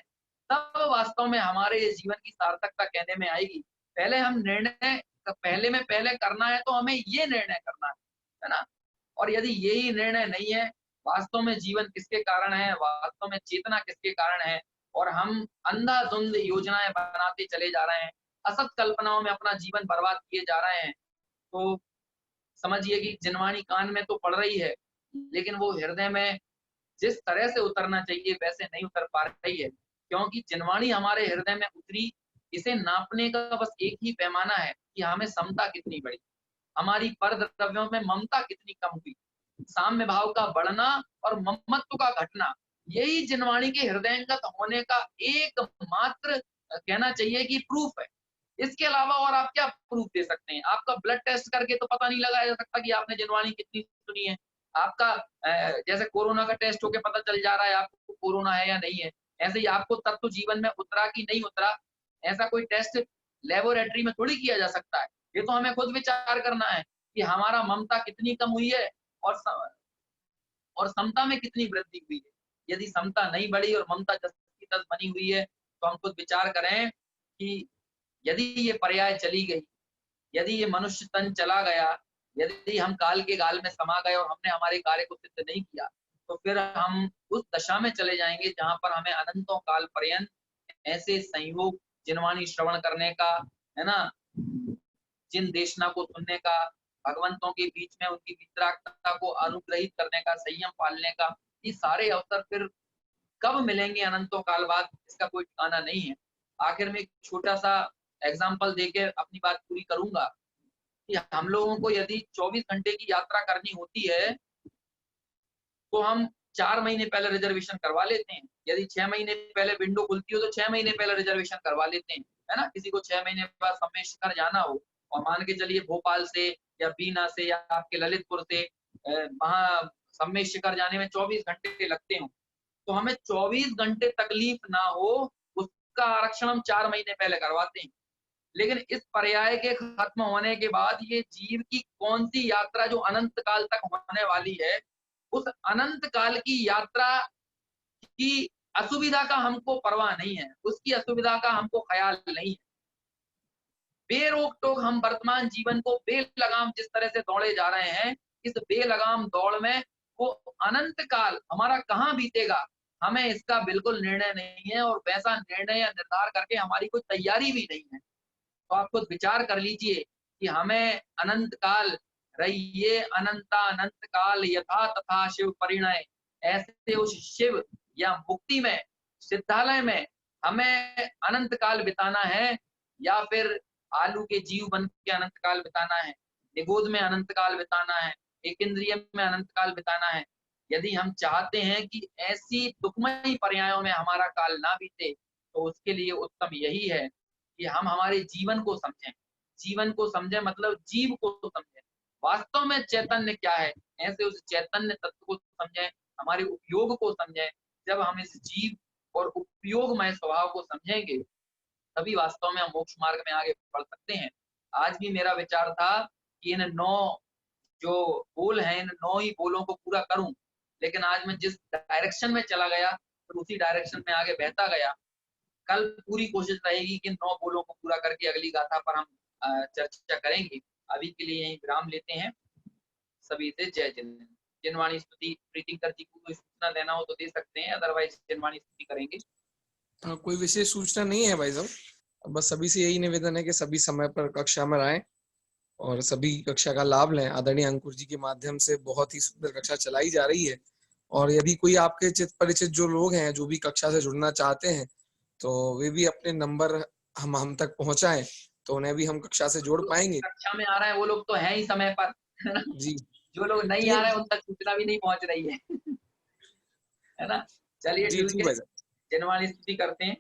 तब वास्तव में हमारे जीवन की सार्थकता कहने में आएगी। पहले हम निर्णय पहले करना है तो हमें ये निर्णय करना है ना। और यदि यही निर्णय नहीं है, वास्तव में जीवन किसके कारण है, वास्तव में चेतना किसके कारण है, और हम अंधाधुंध योजनाएं बनाते चले जा रहे हैं, असत कल्पनाओं में अपना जीवन बर्बाद किए जा रहे हैं, तो समझिए कि जिनवाणी कान में तो पड़ रही है, लेकिन वो हृदय में जिस तरह से उतरना चाहिए वैसे नहीं उतर पा रही है। क्योंकि जिनवाणी हमारे हृदय में उतरी, इसे नापने का बस एक ही पैमाना है कि हमें समता कितनी बढ़ी, हमारी पर द्रव्यों में ममता कितनी कम हुई, साम्य भाव का बढ़ना और ममत्व का घटना, यही जिनवाणी के हृदयंगत होने का एकमात्र कहना चाहिए कि प्रूफ है। इसके अलावा और आप क्या प्रूफ दे सकते हैं? आपका ब्लड टेस्ट करके तो पता नहीं लगाया जा सकता कि आपने जिनवाणी कितनी सुनी है। आपका जैसे कोरोना का टेस्ट होके पता चल जा रहा है आपको कोरोना है या नहीं है, ऐसे ही आपको तत्व जीवन में उतरा कि नहीं उतरा, ऐसा कोई टेस्ट लेबोरेटरी में थोड़ी किया जा सकता है। ये तो हमें खुद विचार करना है कि हमारा ममता कितनी कम हुई है और समता में कितनी वृद्धि हुई है। यदि समता नहीं बढ़ी और ममता जस की तस बनी हुई है, तो हम खुद विचार करें कि यदि ये पर्याय चली गई, यदि ये मनुष्य तन चला गया, यदि हम काल के गाल में समा गए और हमने हमारे कार्य को सिद्ध नहीं किया, तो फिर हम उस दशा में चले जाएंगे जहां पर हमें अनंतों काल पर्यंत ऐसे संयोग जिनवाणी श्रवण करने का, है ना, जिन देशना को सुनने का, भगवंतों के बीच में उनकी वितरागता को अनुग्रहित करने का, संयम पालने का, ये सारे अवसर फिर कब मिलेंगे अनंतों काल बाद, इसका कोई ठिकाना नहीं है। आखिर में एक छोटा सा एग्जाम्पल देके अपनी बात पूरी करूंगा कि हम लोगों को यदि 24 घंटे की यात्रा करनी होती है तो हम 4 महीने पहले रिजर्वेशन करवा लेते हैं। यदि 6 महीने पहले विंडो खुलती हो तो 6 महीने पहले रिजर्वेशन करवा लेते हैं, है ना। किसी को 6 महीने बाद सम्मेशिखर जाना हो और मान के चलिए भोपाल से या बीना से या आपके ललितपुर से वहां सम्मेशिखर जाने में 24 घंटे लगते हो, तो हमें 24 घंटे तकलीफ ना हो उसका आरक्षण हम 4 महीने पहले करवाते हैं। लेकिन इस पर्याय के खत्म होने के बाद ये जीव की कौन सी यात्रा जो अनंत काल तक होने वाली है, उस अनंत काल की यात्रा की असुविधा का हमको परवाह नहीं है, उसकी असुविधा का हमको ख्याल नहीं है। बेरोक टोक हम वर्तमान जीवन को बेलगाम जिस तरह से दौड़े जा रहे हैं, इस बेलगाम दौड़ में वो अनंत काल हमारा कहाँ बीतेगा, हमें इसका बिल्कुल निर्णय नहीं है और वैसा निर्णय या निर्धार करके हमारी कोई तैयारी भी नहीं है। तो आप खुद विचार कर लीजिए कि हमें अनंत काल रहिए अनंता अनंत काल यथा तथा शिव परिणय, ऐसे उस शिव या मुक्ति में सिद्धालय में हमें अनंत काल बिताना है या फिर आलू के जीव बन के अनंत काल बिताना है, निगोद में अनंत काल बिताना है, एक इंद्रिय में अनंत काल बिताना है। यदि हम चाहते हैं कि ऐसी दुखमयी पर्यायों में हमारा काल ना बीते, तो उसके लिए उत्तम यही है कि हम हमारे जीवन को समझें। जीवन को समझें मतलब जीव को समझें, वास्तव में चैतन्य क्या है, ऐसे उस चैतन्य तत्व को समझें, हमारे उपयोग को समझें। जब हम इस जीव और उपयोगमय स्वभाव को समझेंगे तभी वास्तव में हम मोक्ष मार्ग में आगे बढ़ सकते हैं। आज भी मेरा विचार था कि इन 9 जो बोल हैं, इन 9 ही बोलों को पूरा करूं, लेकिन आज मैं जिस डायरेक्शन में चला गया तो उसी डायरेक्शन में आगे बहता गया। कल पूरी कोशिश रहेगी कि 9 बोलों को पूरा करके अगली गाथा पर हम चर्चा करेंगे। अभी के लिए यहीं विराम लेते हैं। सभी से जय जिनेन्द्र। जिनवाणी स्तुति प्रीतिंकर जी को कोई सूचना देना हो तो दे सकते हैं, अदरवाइज जिनवाणी स्तुति करेंगे। कोई विशेष सूचना नहीं है भाई साहब, बस सभी से यही निवेदन है कि सभी समय पर कक्षा में आए और सभी कक्षा का लाभ लें। आदरणीय अंकुर जी के माध्यम से बहुत ही सुंदर कक्षा चलाई जा रही है और यदि कोई आपके चित परिचित जो लोग हैं जो भी कक्षा से जुड़ना चाहते हैं तो वे भी अपने नंबर हम तक पहुंचाएं तो उन्हें भी हम कक्षा से जोड़ पाएंगे। कक्षा में आ रहे हैं वो लोग तो हैं ही समय पर जी, जो लोग नहीं आ रहे हैं उन तक सूचना भी नहीं पहुंच रही है ना। चलिए ठीक है, जिनवाणी स्तुति करते हैं।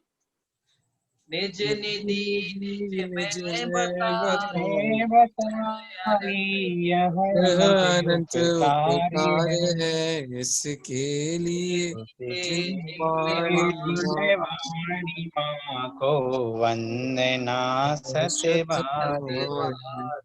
निज निधि निज में बताई यह अनंत उपकार है इसके लिए वाणी माँ को वंदना सत बार।